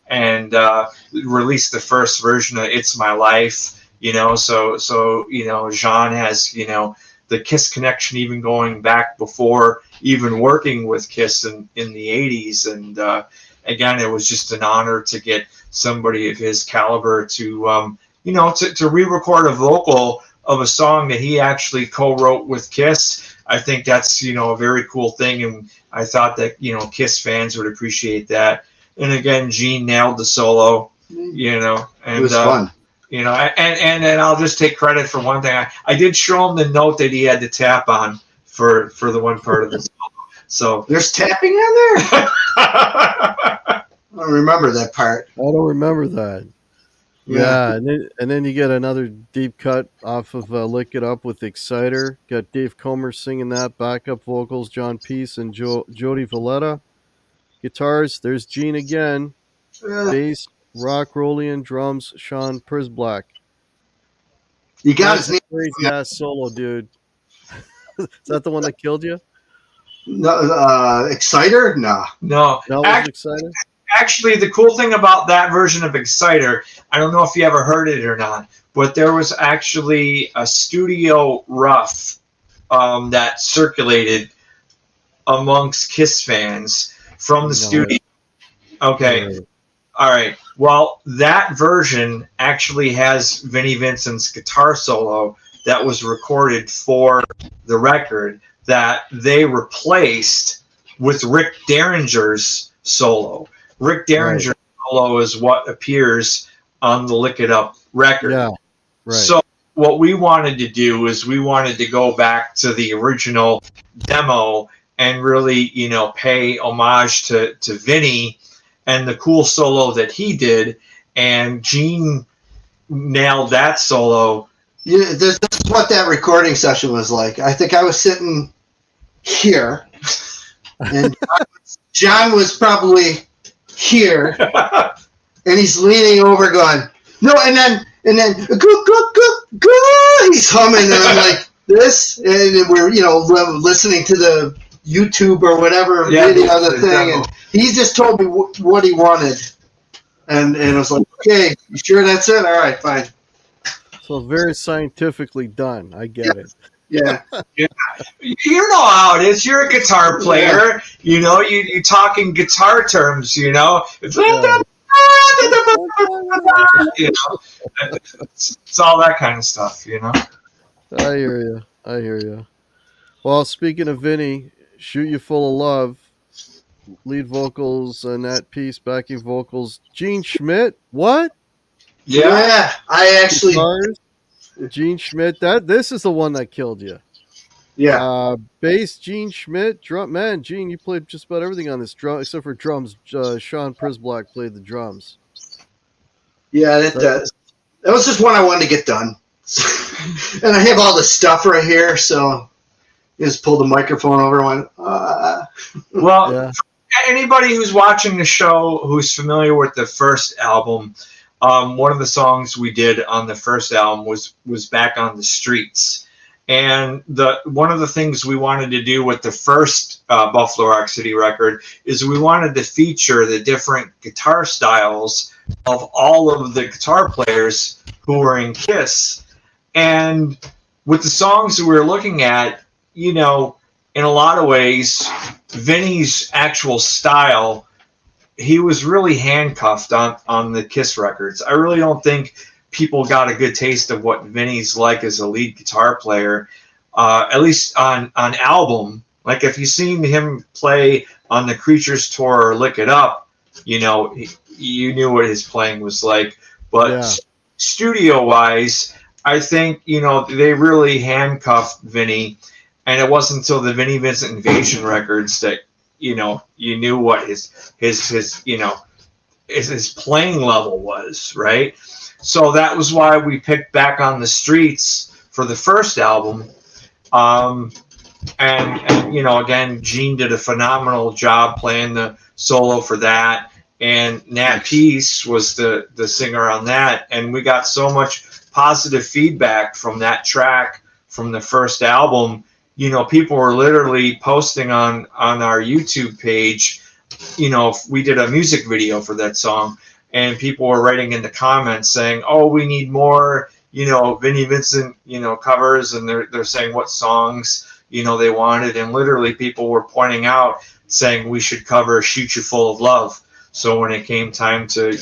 and released the first version of "It's My Life." So Jean has the Kiss connection even going back before even working with Kiss in the 80s. And again, it was just an honor to get somebody of his caliber to re-record a vocal of a song that he actually co-wrote with Kiss. I think that's, a very cool thing. And I thought that, Kiss fans would appreciate that. And again, Gene nailed the solo, and it was fun. And I'll just take credit for one thing. I did show him the note that he had to tap on for the one part of the song. So there's tapping on there? I don't remember that part. I don't remember that. Yeah, and then you get another deep cut off of Lick It Up with Exciter. Got Dave Comer singing that, backup vocals, John Peace and Jody Valletta. Guitars, there's Gene again. Bass, Rock Rollian, drums, Sean Prisblack. You got his name. Crazy ass solo, dude. Is that the one that killed you? No, Exciter? No. No. That was exciting. Actually, the cool thing about that version of Exciter, I don't know if you ever heard it or not, but there was actually a studio rough that circulated amongst Kiss fans from the studio. Okay. All right. Well, that version actually has Vinnie Vincent's guitar solo that was recorded for the record that they replaced with Rick Derringer's solo. Rick Derringer's solo is what appears on the Lick It Up record. Yeah. Right. So what we wanted to do is we wanted to go back to the original demo and really, pay homage to Vinnie and the cool solo that he did. And Gene nailed that solo. Yeah, this is what that recording session was like. I think I was sitting here, and John was probably here, and he's leaning over going, no, and then he's humming, and I'm like this, and we're listening to the YouTube or whatever video of the thing, and he just told me what he wanted, and I was like, okay, you sure that's it? All right, fine. So very scientifically done. I get it. Yeah. You know how it is. You're a guitar player. You're talking guitar terms. It's it's all that kind of stuff. I hear you. Well, speaking of Vinny, Shoot You Full of Love, lead vocals on that piece, backing vocals, Gene Schmidt. What? Yeah, I actually. Guitars, Gene Schmidt. This is the one that killed you. Yeah. Bass, Gene Schmidt. Drum, man, Gene, you played just about everything on this drum except for drums. Sean Prisblock played the drums. Yeah, that was just one I wanted to get done, and I have all the stuff right here, so I just pulled the microphone over and went. Well. Yeah. Anybody who's watching the show who's familiar with the first album, one of the songs we did on the first album was Back on the Streets. And one of the things we wanted to do with the first Buffalo Rock City record is we wanted to feature the different guitar styles of all of the guitar players who were in Kiss. And with the songs that we were looking at, in a lot of ways, Vinny's actual style, he was really handcuffed on the Kiss records. I really don't think people got a good taste of what Vinny's like as a lead guitar player, at least on album. Like if you've seen him play on the Creatures tour or Lick It Up, you knew what his playing was like. But studio-wise, I think, they really handcuffed Vinny. And it wasn't until the Vinnie Vincent Invasion records that you knew what his playing level was, right? So that was why we picked Back on the Streets for the first album. And again, Gene did a phenomenal job playing the solo for that, and Nat Peace was the singer on that, and we got so much positive feedback from that track from the first album. People were literally posting on our YouTube page, we did a music video for that song, and people were writing in the comments saying, oh, we need more, Vinnie Vincent, covers, and they're saying what songs, they wanted, and literally people were pointing out saying we should cover Shoot You Full of Love. So when it came time to,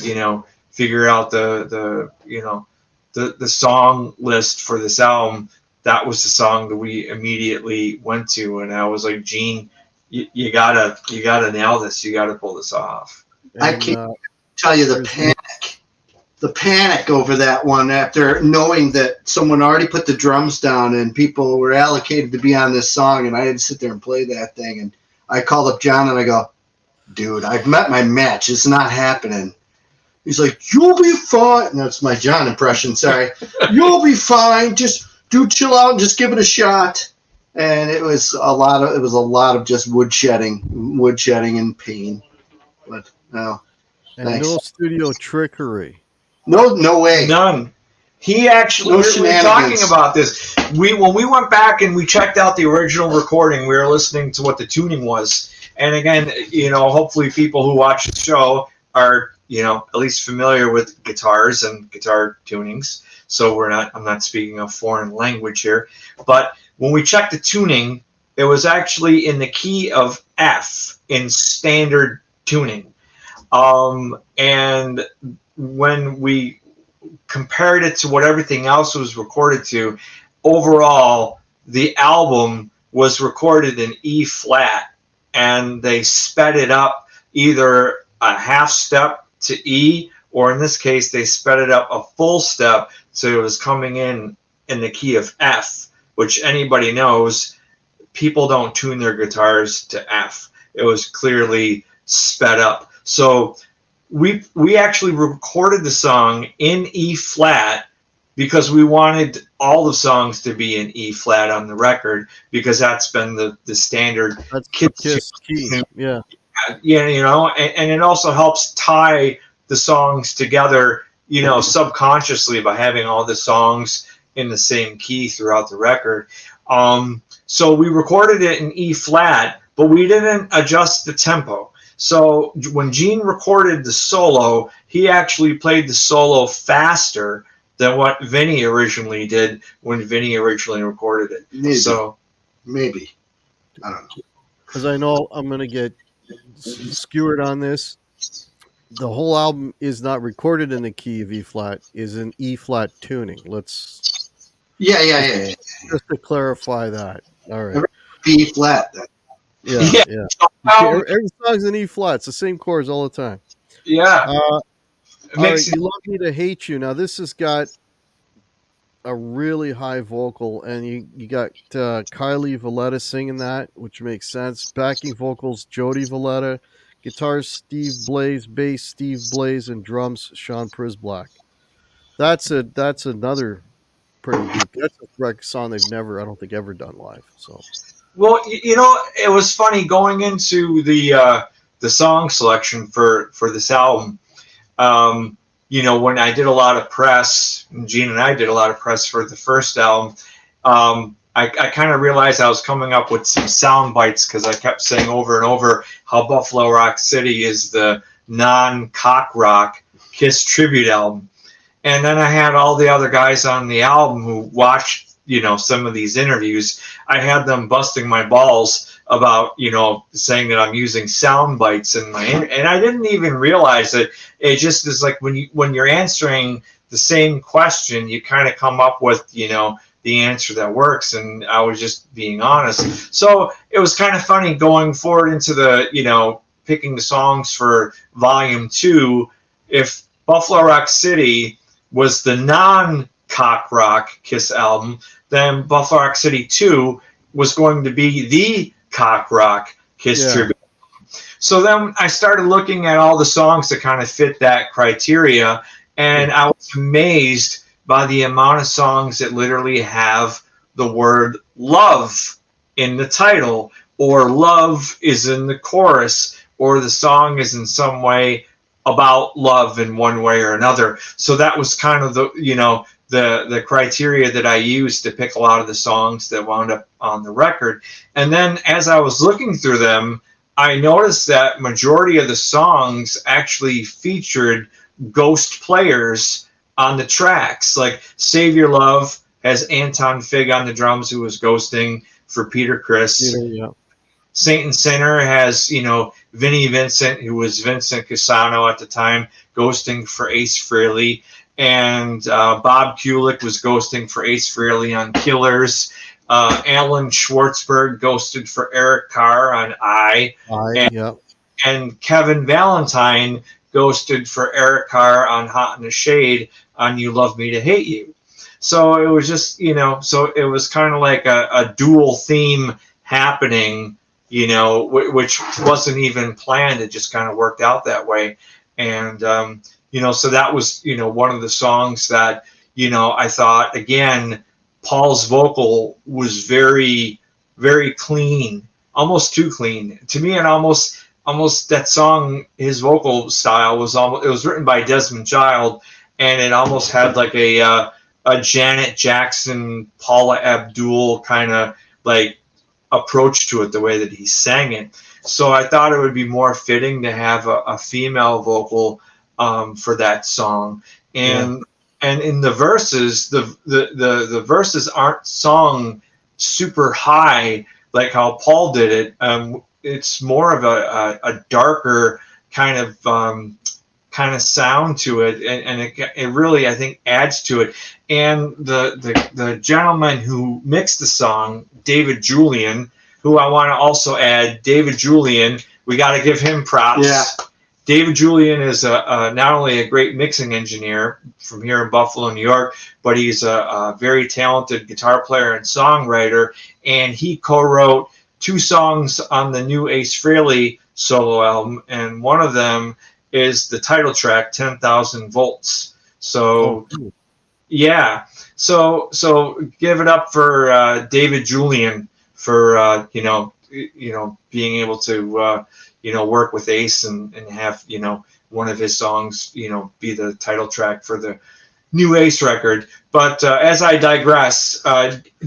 figure out the song list for this album, that was the song that we immediately went to, and I was like, Gene, you gotta nail this. You gotta pull this off. I can't tell you the panic over that one after knowing that someone already put the drums down and people were allocated to be on this song, and I had to sit there and play that thing. And I called up John and I go, dude, I've met my match. It's not happening. He's like, you'll be fine. That's my John impression. Sorry. You'll be fine. Just chill out and just give it a shot. And it was a lot of just woodshedding and pain. But no. And no studio trickery. No way. None. He actually, No we were talking shenanigans. about this. When we went back and we checked out the original recording, we were listening to what the tuning was. And again, hopefully people who watch the show are, at least familiar with guitars and guitar tunings. So I'm not speaking a foreign language here. But when we checked the tuning, it was actually in the key of F in standard tuning. And when we compared it to what everything else was recorded to, overall, the album was recorded in E flat, and they sped it up either a half step to E, or in this case, they sped it up a full step, so it was coming in the key of F, which anybody knows, people don't tune their guitars to F. It was clearly sped up. So we actually recorded the song in E flat because we wanted all the songs to be in E flat on the record, because that's been the standard Kiss key. Yeah. Yeah, and it also helps tie the songs together, subconsciously, by having all the songs in the same key throughout the record. So we recorded it in E flat, but we didn't adjust the tempo. So when Gene recorded the solo, he actually played the solo faster than what Vinny originally did when Vinny originally recorded it. Maybe. I don't know. Because I know I'm going to get skewered on this. The whole album is not recorded in the key of E flat, is in E flat tuning. Let's Yeah. just to clarify that. All right. B flat. Yeah. Every song's in E flat. It's the same chords all the time. Yeah. All right. You Love Me to Hate You. Now this has got a really high vocal, and you got Kylie Valletta singing that, which makes sense. Backing vocals, Jody Valletta. Guitars, Steve Blaze. Bass, Steve Blaze. And drums, Sean Prisblack. That's another pretty deep. That's a song they've never, I don't think, ever done live. So, well, it was funny going into the song selection for this album. When I did a lot of press, Gene and I did a lot of press for the first album, I kind of realized I was coming up with some sound bites, because I kept saying over and over how Buffalo Rock City is the non-cock rock Kiss tribute album. And then I had all the other guys on the album who watched, some of these interviews. I had them busting my balls about, saying that I'm using sound bites in and I didn't even realize it. It just is like when you're answering the same question, you kind of come up with, the answer that works. And I was just being honest. So it was kind of funny going forward into the, picking the songs for Volume 2. If Buffalo Rock City was the non-cock rock Kiss album, then Buffalo Rock City 2 was going to be the cock rock Kiss tribute. So then I started looking at all the songs that kind of fit that criteria, and I was amazed by the amount of songs that literally have the word love in the title, or love is in the chorus, or the song is in some way about love in one way or another. So that was kind of the criteria that I used to pick a lot of the songs that wound up on the record. And then as I was looking through them, I noticed that majority of the songs actually featured ghost players on the tracks. Like Save Your Love has Anton Fig on the drums, who was ghosting for Peter Criss. Yeah. Saint and Sinner has, Vinnie Vincent, who was Vincent Cassano at the time, ghosting for Ace Frehley. And Bob Kulick was ghosting for Ace Frehley on Killers. Alan Schwartzberg ghosted for Eric Carr on and Kevin Valentine ghosted for Eric Carr on Hot in the Shade on You Love Me to Hate You. So it was just, so it was kind of like a dual theme happening, which wasn't even planned. It just kind of worked out that way. And, so that was, one of the songs that, I thought, again, Paul's vocal was very, very clean, almost too clean to me. And almost that song, his vocal style was it was written by Desmond Child, and it almost had like a a Janet Jackson, Paula Abdul kind of like approach to it, the way that he sang it. So I thought it would be more fitting to have a female vocal for that song. And in the verses, the verses aren't sung super high like how Paul did it. It's more of a darker kind of sound to it, and it really, I think, adds to it. And the gentleman who mixed the song, David Julian, who I want to also add, David Julian, we got to give him props. Yeah. David Julian is not only a great mixing engineer from here in Buffalo, New York, but he's a very talented guitar player and songwriter. And he co-wrote 2 songs on the new Ace Frehley solo album, and one of them is the title track, 10,000 Volts. So, yeah. So give it up for David Julian for being able to work with Ace and have one of his songs be the title track for the new Ace record. But as I digress,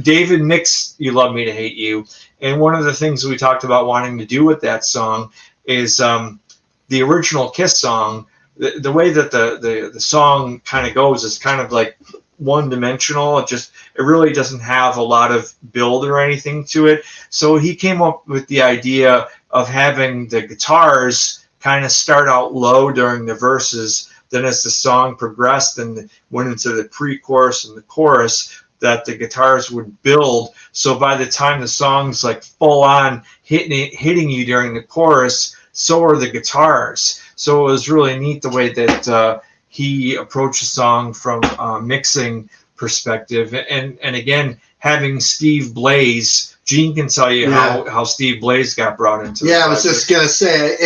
David mixed "You Love Me to Hate You," and one of the things we talked about wanting to do with that song is the original Kiss song. The way that the song kind of goes is kind of like one-dimensional. It really doesn't have a lot of build or anything to it. So he came up with the idea of having the guitars kind of start out low during the verses. Then as the song progressed and went into the pre-chorus and the chorus, that the guitars would build. So by the time the song's like full on hitting you during the chorus, so are the guitars. So it was really neat the way that he approached the song from a mixing perspective. And again, having Steve Blaze, Gene can tell you how Steve Blaze got brought into it. Yeah, I was just going to say,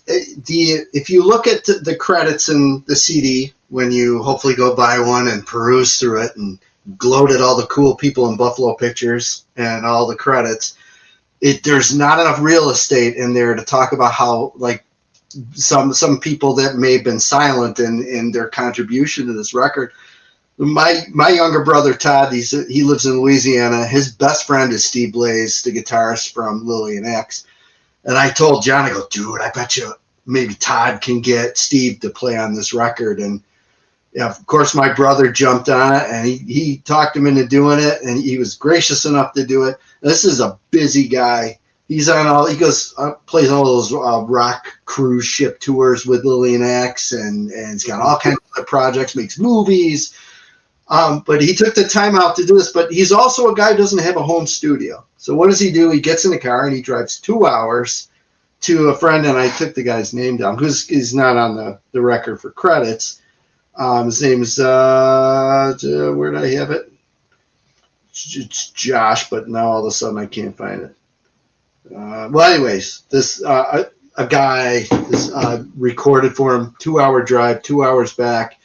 if you look at the credits in the CD, when you hopefully go buy one and peruse through it and gloat at all the cool people in Buffalo pictures and all the credits, there's not enough real estate in there to talk about how, like, some people that may have been silent in their contribution to this record. My younger brother Todd, he lives in Louisiana. His best friend is Steve Blaze, the guitarist from Lillian X. And I told John, I go, dude, I bet you maybe Todd can get Steve to play on this record. And yeah, of course, my brother jumped on it, and he talked him into doing it, and he was gracious enough to do it. This is a busy guy. He plays all those rock cruise ship tours with Lillian X, and he's got all kinds of projects, makes movies. But he took the time out to do this. But he's also a guy who doesn't have a home studio. So what does he do? He gets in the car and he drives 2 hours to a friend, and I took the guy's name down because he's not on the record for credits. His name is where did I have it? It's Josh, but now all of a sudden I can't find it. Well, anyways, this a guy recorded for him 2 hour drive, 2 hours back,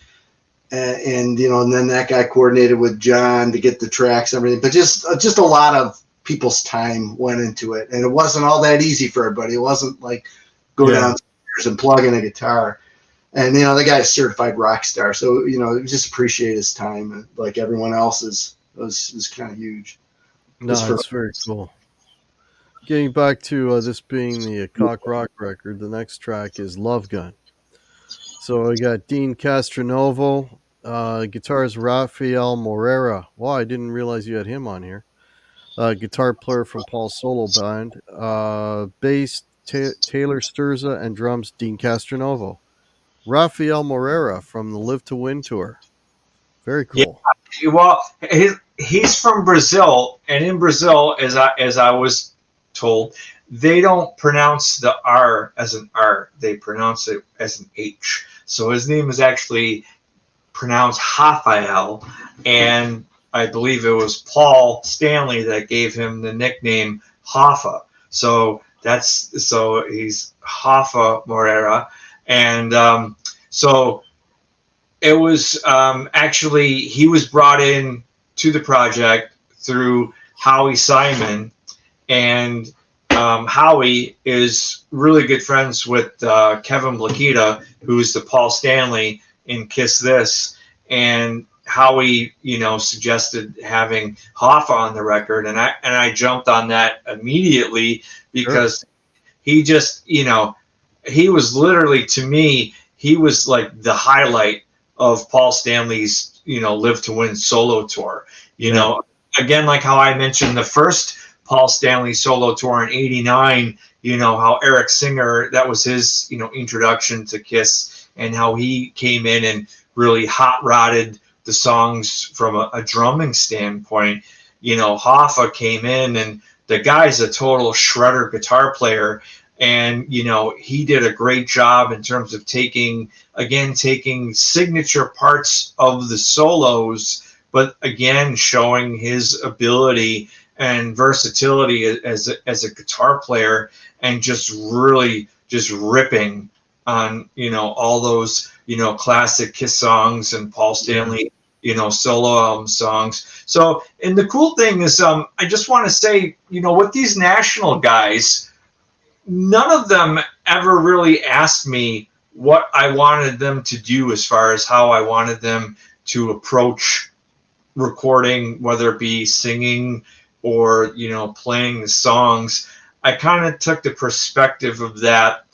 and then that guy coordinated with John to get the tracks and everything. But just a lot of people's time went into it, and it wasn't all that easy for everybody. It wasn't like go downstairs and plug in a guitar. And the guy's a certified rock star, so just appreciate his time, like everyone else's. It was kind of huge. No, it's very cool. Getting back to this being the cock rock record, the next track is Love Gun. So I got Dean Castronovo, guitarist Rafael Morera. Wow, I didn't realize you had him on here. Guitar player from Paul's solo band. Bass Taylor Sturza, and drums Dean Castronovo. Rafael Morera from the Live to Win tour. Very cool. Yeah, well, he's from Brazil, and in Brazil, as I was told, they don't pronounce the R as an R. They pronounce it as an H. So his name is actually pronounced Rafael, and I believe it was Paul Stanley that gave him the nickname Hoffa. So he's Hoffa Morera. And so it was actually, he was brought in to the project through Howie Simon, and Howie is really good friends with Kevin Blakita, who's the Paul Stanley in Kiss This. And Howie, suggested having Hoffa on the record, and I jumped on that immediately because he just, he was literally, to me, he was like the highlight of Paul Stanley's, Live to Win solo tour. Again, like how I mentioned the first Paul Stanley solo tour in '89, how Eric Singer, that was his, introduction to Kiss, and how he came in and really hot rodded the songs from a drumming standpoint. Hoffa came in, and the guy's a total shredder guitar player. And, he did a great job in terms of taking signature parts of the solos, but again, showing his ability and versatility as a guitar player, and just really just ripping on, all those, classic Kiss songs and Paul Stanley, solo album songs. So, and the cool thing is, I just want to say, with these national guys, none of them ever really asked me what I wanted them to do as far as how I wanted them to approach recording, whether it be singing or, playing the songs. I kind of took the perspective of that,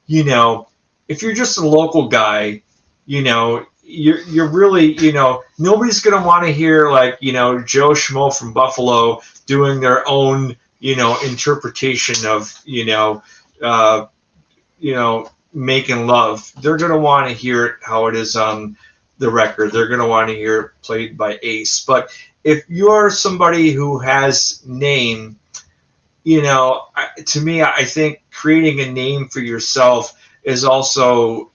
if you're just a local guy, you're really, nobody's going to want to hear like, Joe Schmo from Buffalo doing their own, interpretation of, Making Love. They're going to want to hear it how it is on the record. They're going to want to hear it played by Ace. But if you're somebody who has name, to me, I think creating a name for yourself is also,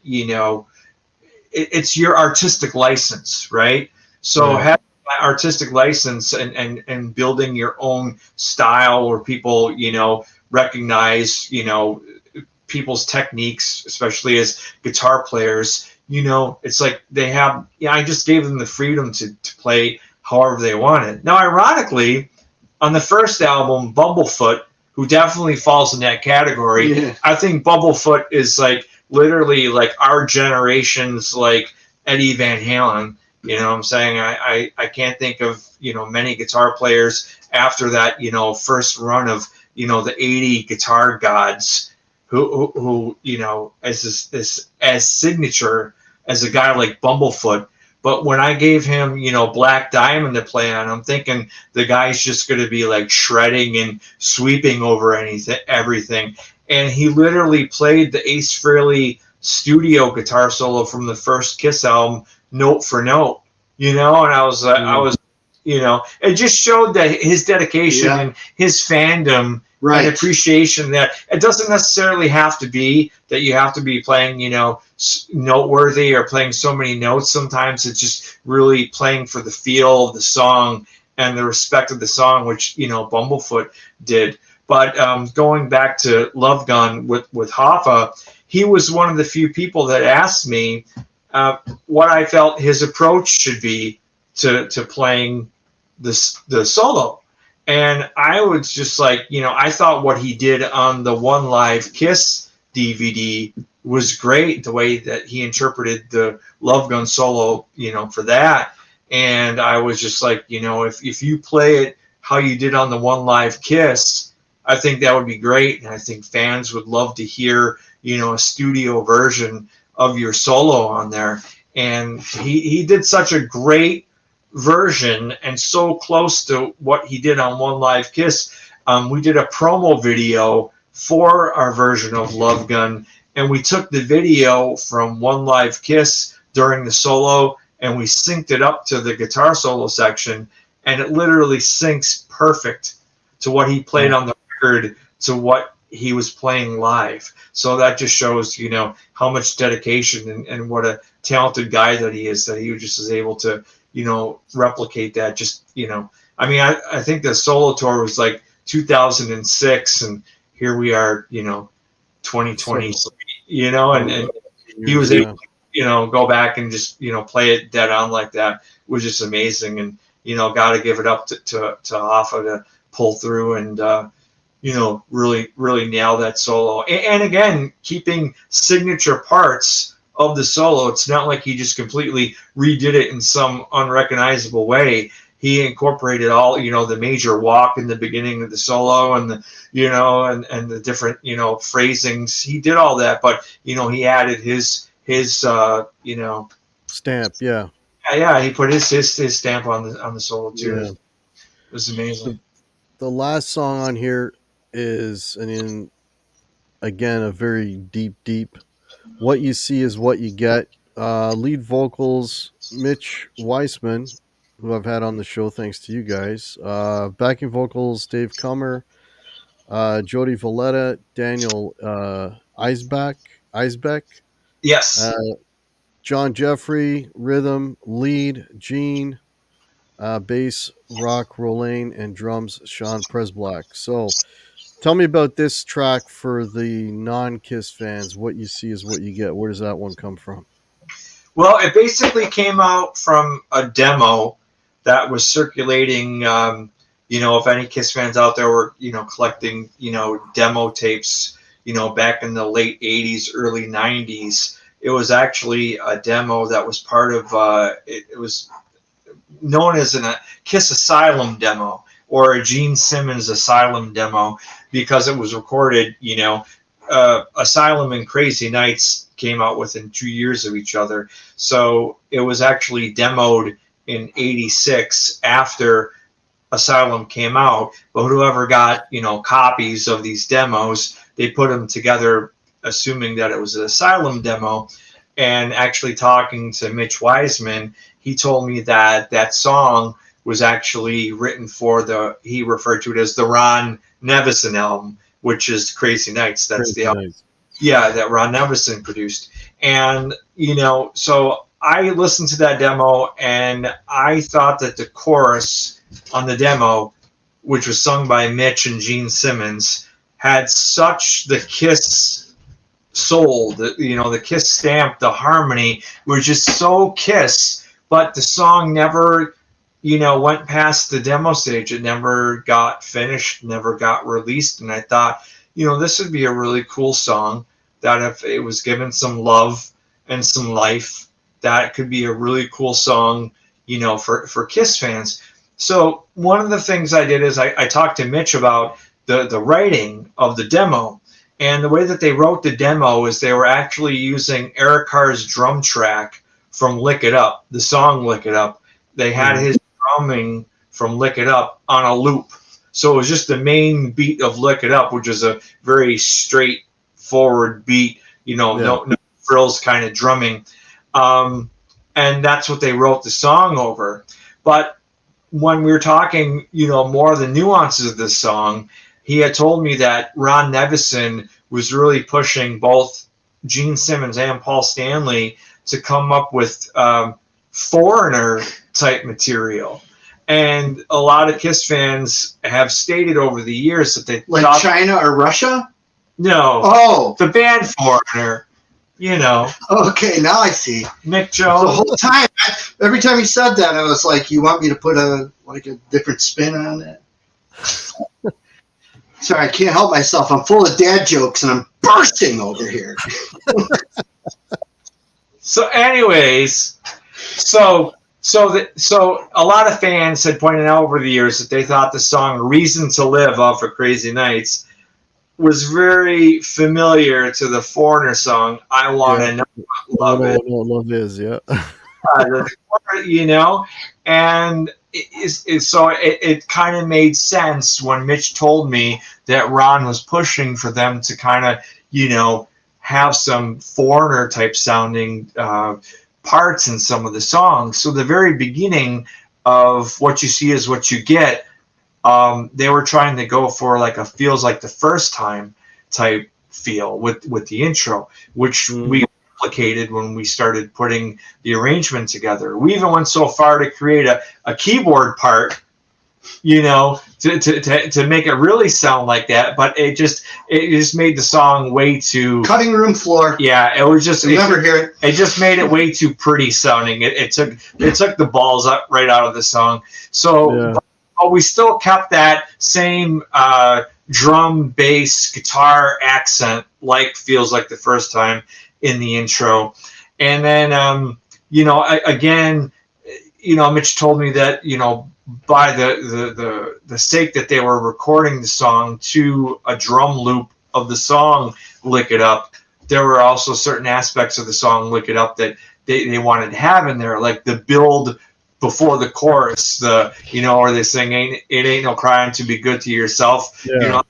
it's your artistic license, right? So having that artistic license and building your own style where people, recognize, people's techniques, especially as guitar players, it's like they have, I just gave them the freedom to play however they wanted. Now, ironically, on the first album, Bumblefoot, who definitely falls in that category, I think Bumblefoot is like literally like our generation's like Eddie Van Halen. You know what I'm saying? I can't think of, many guitar players after that, first run of, the 80 guitar gods who as this as signature as a guy like Bumblefoot. But when I gave him, Black Diamond to play on, I'm thinking the guy's just going to be like shredding and sweeping over everything. And he literally played the Ace Frehley studio guitar solo from the first Kiss album, note for note, and I was, it just showed that his dedication and his fandom and appreciation, that it doesn't necessarily have to be that you have to be playing, noteworthy or playing so many notes. Sometimes it's just really playing for the feel of the song and the respect of the song, which, Bumblefoot did. But going back to Love Gun with Hoffa, he was one of the few people that asked me what I felt his approach should be to playing the solo. And I was just like, I thought what he did on the One Live Kiss DVD was great, the way that he interpreted the Love Gun solo, for that. And I was just like, if you play it how you did on the One Live Kiss, I think that would be great. And I think fans would love to hear, a studio version of your solo on there. And he did such a great version and so close to what he did on One Live Kiss. We did a promo video for our version of Love Gun, and we took the video from One Live Kiss during the solo and we synced it up to the guitar solo section, and it literally syncs perfect to what he played on the record to what he was playing live. So that just shows, how much dedication and what a talented guy that he is, that he just is able to, replicate that. Just, I think the solo tour was like 2006, and here we are, 2020, and he was able to, go back and just, play it dead on like that was just amazing. And, got to give it up to Hoffa to pull through and, really, really nail that solo. And again, keeping signature parts of the solo. It's not like he just completely redid it in some unrecognizable way. He incorporated all, the major walk in the beginning of the solo and and the different, phrasings. He did all that, but, he added his stamp. Yeah. Yeah. He put his stamp on the solo too. Yeah. It was amazing. The last song on here is, again, a very deep. What You See Is What You Get. Lead vocals, Mitch Weissman, who I've had on the show thanks to you guys. Backing vocals, Dave Kummer, Jody Valletta, Daniel Eisbeck, Yes. John Jeffrey, rhythm, lead, Gene, bass, rock, Rolane, and drums, Sean Presblack. So tell me about this track for the non-Kiss fans. What You See Is What You Get. Where does that one come from? Well, it basically came out from a demo that was circulating. If any Kiss fans out there were, collecting, demo tapes, back in the late 80s, early 90s, it was actually a demo that was part of, it was known as a Kiss Asylum demo or a Gene Simmons Asylum demo because it was recorded, Asylum and Crazy Nights came out within 2 years of each other. So it was actually demoed in 86 after Asylum came out. But whoever got, copies of these demos, they put them together assuming that it was an Asylum demo. And actually talking to Mitch Weissman, he told me that that song was actually written for he referred to it as the Ron Nevison album, which is Crazy Nights. That's Crazy the album. Nights. Yeah, that Ron Nevison produced. And, so I listened to that demo and I thought that the chorus on the demo, which was sung by Mitch and Gene Simmons, had such the Kiss soul, the Kiss stamp, the harmony was just so Kiss, but the song never, went past the demo stage. It never got finished, never got released. And I thought, this would be a really cool song that if it was given some love and some life, that could be a really cool song, for Kiss fans. So one of the things I did is I talked to Mitch about the writing of the demo. And the way that they wrote the demo is they were actually using Eric Carr's drum track from Lick It Up, the song Lick It Up. They had his drumming from Lick It Up on a loop. So it was just the main beat of Lick It Up, which is a very straightforward beat, no frills kind of drumming. And that's what they wrote the song over. But when we were talking, more of the nuances of this song, he had told me that Ron Nevison was really pushing both Gene Simmons and Paul Stanley to come up with Foreigner type material. And a lot of Kiss fans have stated over the years that they like China or Russia? No. Oh, the band Foreigner. Okay, now I see. Mick Jones. The whole time, every time he said that, I was like, "You want me to put a different spin on it?" Sorry, I can't help myself. I'm full of dad jokes, and I'm bursting over here. So, anyways, so a lot of fans had pointed out over the years that they thought the song "Reason to Live" off of Crazy Nights was very familiar to the Foreigner song "I Want to Know What Love Is." Love is, yeah. And it kind of made sense when Mitch told me that Ron was pushing for them to kind of, have some Foreigner type sounding parts in some of the songs. So the very beginning of What You See Is What You Get, they were trying to go for like a feels like the first time type feel with the intro, which we replicated when we started putting the arrangement together. We even went so far to create a keyboard part, to make it really sound like that, but it just made the song way too cutting room floor. Yeah, it was just never hear it. It just made it way too pretty sounding. It took the balls up right out of the song. So but we still kept that same drum, bass, guitar accent, like feels like the first time in the intro. And then, again, Mitch told me that, by the sake that they were recording the song to a drum loop of the song Lick It Up, there were also certain aspects of the song Lick It Up that they wanted to have in there, like the build before the chorus, or they sing, it ain't no crime to be good to yourself. Yeah.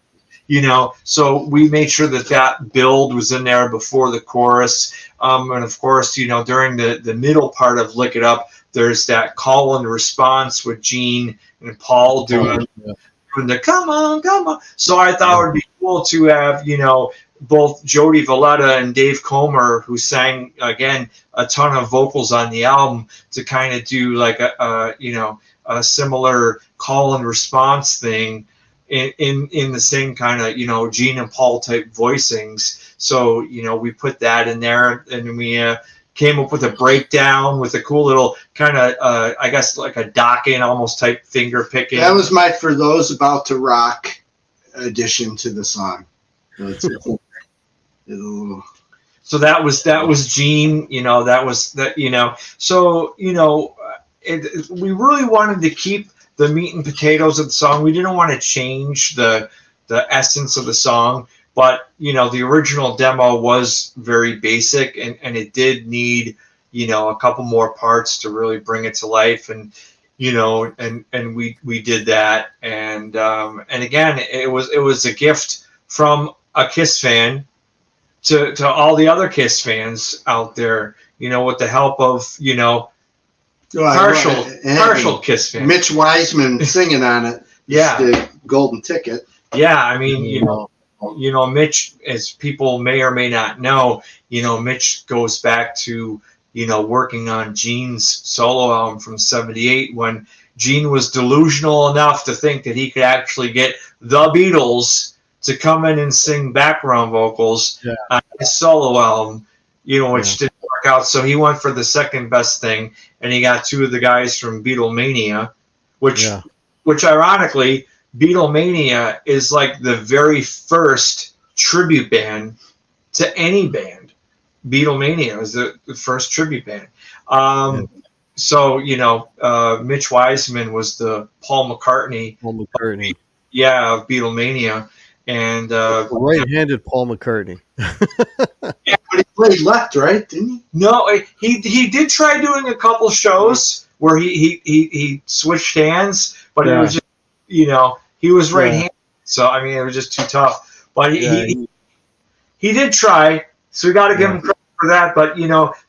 So we made sure that build was in there before the chorus. And of course, during the middle part of Lick It Up, there's that call and response with Gene and Paul doing the come on, come on. So I thought it would be cool to have, both Jody Valletta and Dave Comer, who sang, again, a ton of vocals on the album, to kind of do like a similar call and response thing in the same kind of, Gene and Paul type voicings. So, we put that in there, and we came up with a breakdown with a cool little kind of, I guess, like a docking almost type finger picking. That was my For Those About to Rock addition to the song. So that was Gene, that was that, so, we really wanted to keep the meat and potatoes of the song. We didn't want to change the essence of the song, but, the original demo was very basic, and it did need, a couple more parts to really bring it to life. And, and we did that. And again, it was a gift from a Kiss fan to all the other Kiss fans out there, with the help of, partial Kiss fans. Mitch Wiseman singing on it. Yeah. The golden ticket. Yeah. I mean, Mitch, as people may or may not know, Mitch goes back to, working on Gene's solo album from '78, when Gene was delusional enough to think that he could actually get the Beatles to come in and sing background vocals on his solo album, which didn't work out. So he went for the second best thing, and he got two of the guys from Beatlemania, which ironically, Beatlemania is like the very first tribute band to any band. Beatlemania was the first tribute band. So, Mitch Wiseman was the Paul McCartney. Yeah, of Beatlemania. And right-handed Paul McCartney. Yeah, but he played left, right? Didn't he? No, he did try doing a couple shows where he switched hands, but it was just, he was right-handed. So I mean, it was just too tough. But he did try, so we got to give him credit for that. But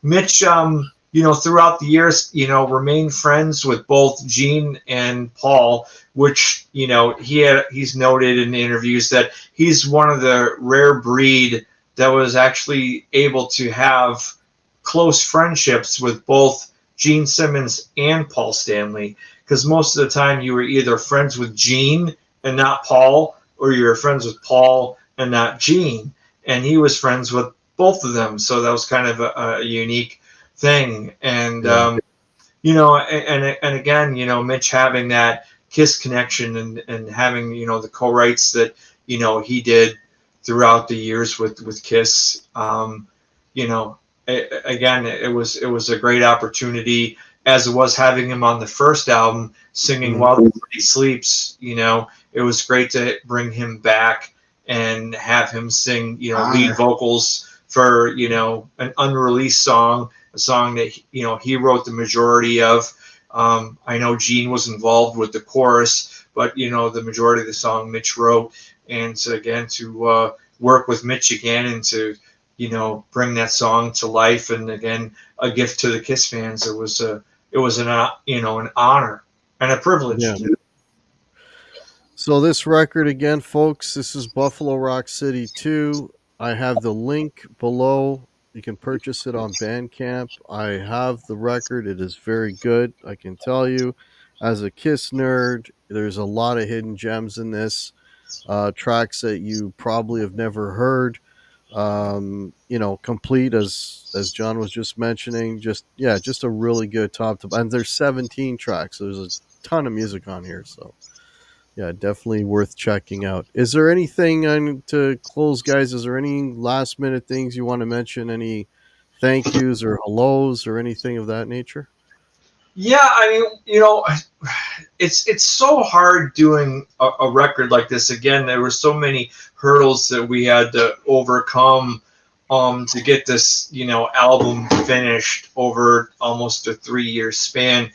Mitch, throughout the years, remained friends with both Gene and Paul, which, he's noted in interviews that he's one of the rare breed that was actually able to have close friendships with both Gene Simmons and Paul Stanley. Because most of the time you were either friends with Gene and not Paul, or you were friends with Paul and not Gene. And he was friends with both of them. So that was kind of a unique thing. And, and again, Mitch having that Kiss connection and having, the co-writes that, he did throughout the years with Kiss, again, it was a great opportunity, as it was having him on the first album singing While the City Sleeps. It was great to bring him back and have him sing, lead vocals for, an unreleased song, a song that, he wrote the majority of. I know Gene was involved with the chorus, but, the majority of the song Mitch wrote. And so, again, to work with Mitch again and to, bring that song to life, and again, a gift to the Kiss fans. It was an honor and a privilege. Yeah. So this record again, folks, this is Buffalo Rock City 2. I have the link below. You can purchase it on Bandcamp. I have the record. It is very good. I can tell you, as a Kiss nerd, there's a lot of hidden gems in this. Tracks that you probably have never heard. Complete as John was just mentioning. Just a really good top to. And there's 17 tracks. So there's a ton of music on here. So yeah, definitely worth checking out. Is there anything to close, guys? Is there any last minute things you want to mention? Any thank yous or hellos or anything of that nature? Yeah, I mean, it's so hard doing a record like this. Again, there were so many hurdles that we had to overcome to get this, album finished over almost a 3-year span.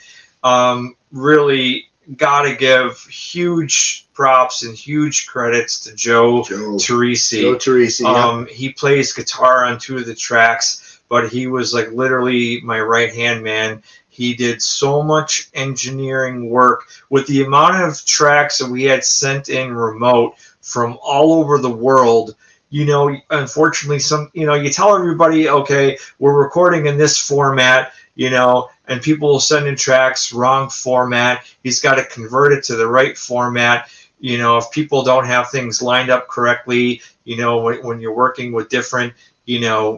Really got to give huge props and huge credits to Joe Teresi. Joe Teresi, He plays guitar on 2 of the tracks, but he was like literally my right-hand man. He did so much engineering work with the amount of tracks that we had sent in remote from all over the world. Unfortunately, you tell everybody, okay, we're recording in this format, and people will send in tracks, wrong format. He's got to convert it to the right format. If people don't have things lined up correctly, when you're working with different,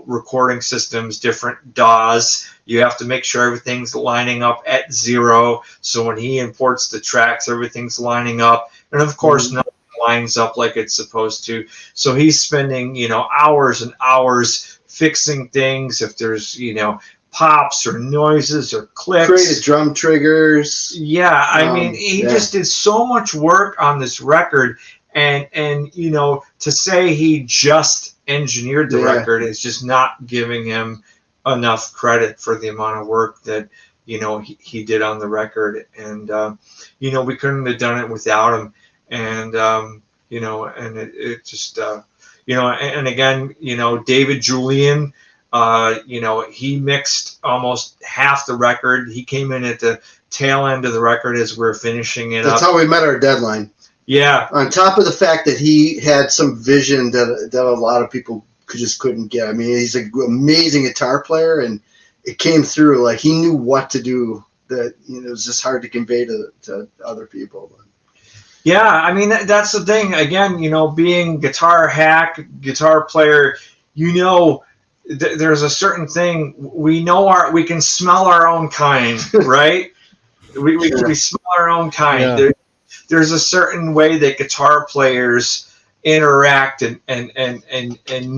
recording systems, different DAWs, you have to make sure everything's lining up at 0. So when he imports the tracks, everything's lining up. And of course, nothing lines up like it's supposed to. So he's spending, hours and hours fixing things. If there's, pops or noises or clicks. Created drum triggers. Yeah, I mean, he just did so much work on this record. And to say he just engineered the record is just not giving him enough credit for the amount of work that he did on the record. And we couldn't have done it without him. And and it just and again, David Julian, he mixed almost half the record. He came in at the tail end of the record as we're finishing it. That's how we met our deadline. Yeah. On top of the fact that he had some vision that a lot of people just couldn't get. I mean, he's an amazing guitar player, and it came through. Like, he knew what to do that, it was just hard to convey to other people. Yeah, I mean, that's the thing. Again, being guitar hack, guitar player, there's a certain thing. We can smell our own kind, right? we smell our own kind. Yeah. There's a certain way that guitar players interact and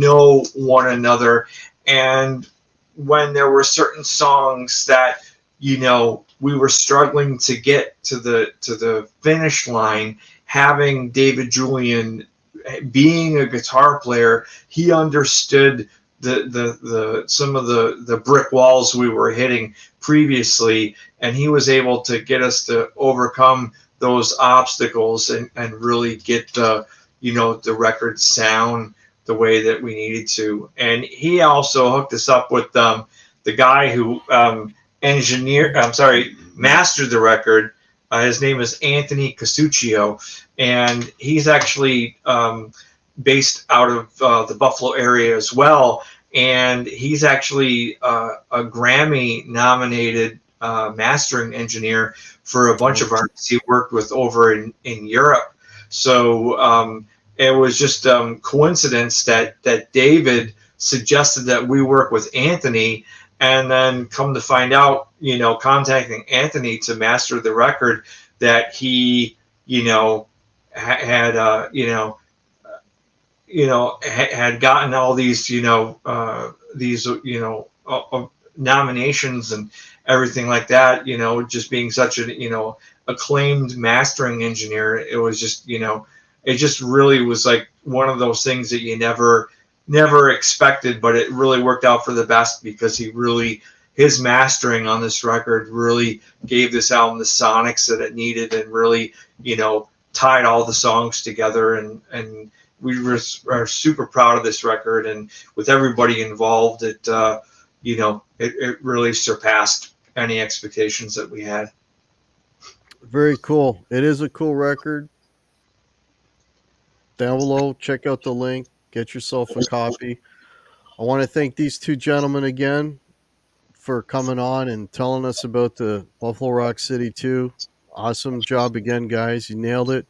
know one another. And when there were certain songs that, we were struggling to get to the finish line, having David Julian being a guitar player, he understood some of the brick walls we were hitting previously, and he was able to get us to overcome those obstacles and really get the record sound the way that we needed to. And he also hooked us up with the guy who mastered the record. His name is Anthony Casuccio, and he's actually based out of the Buffalo area as well. And he's actually a Grammy-nominated mastering engineer for a bunch of artists he worked with over in Europe. So it was just coincidence that David suggested that we work with Anthony, and then come to find out, contacting Anthony to master the record, that he, had had gotten all these, nominations and everything like that, just being such an, acclaimed mastering engineer. It was just, it just really was like one of those things that you never expected, but it really worked out for the best, because his mastering on this record really gave this album the sonics that it needed, and really, tied all the songs together. And we are super proud of this record, and with everybody involved, it really surpassed any expectations that we had. Very cool. It is a cool record. Down below, check out the link. Get yourself a copy. I want to thank these two gentlemen again for coming on and telling us about the Buffalo Rock City 2. Awesome job again, guys. You nailed it.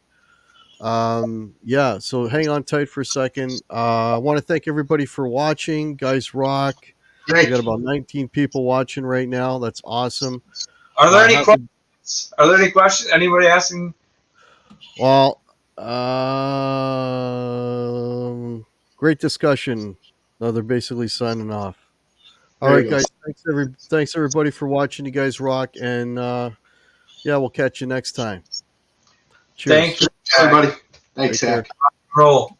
So hang on tight for a second. I want to thank everybody for watching. Guys rock. We got about 19 people watching right now. That's awesome. Are there any questions? Are there any questions? Anybody asking? Well, great discussion. No, they're basically signing off. All There right, he goes. guys. Thanks everybody for watching. You guys rock, and yeah, we'll catch you next time. Cheers. Thank you, Everybody. Thanks, Take care. Zach. Roll.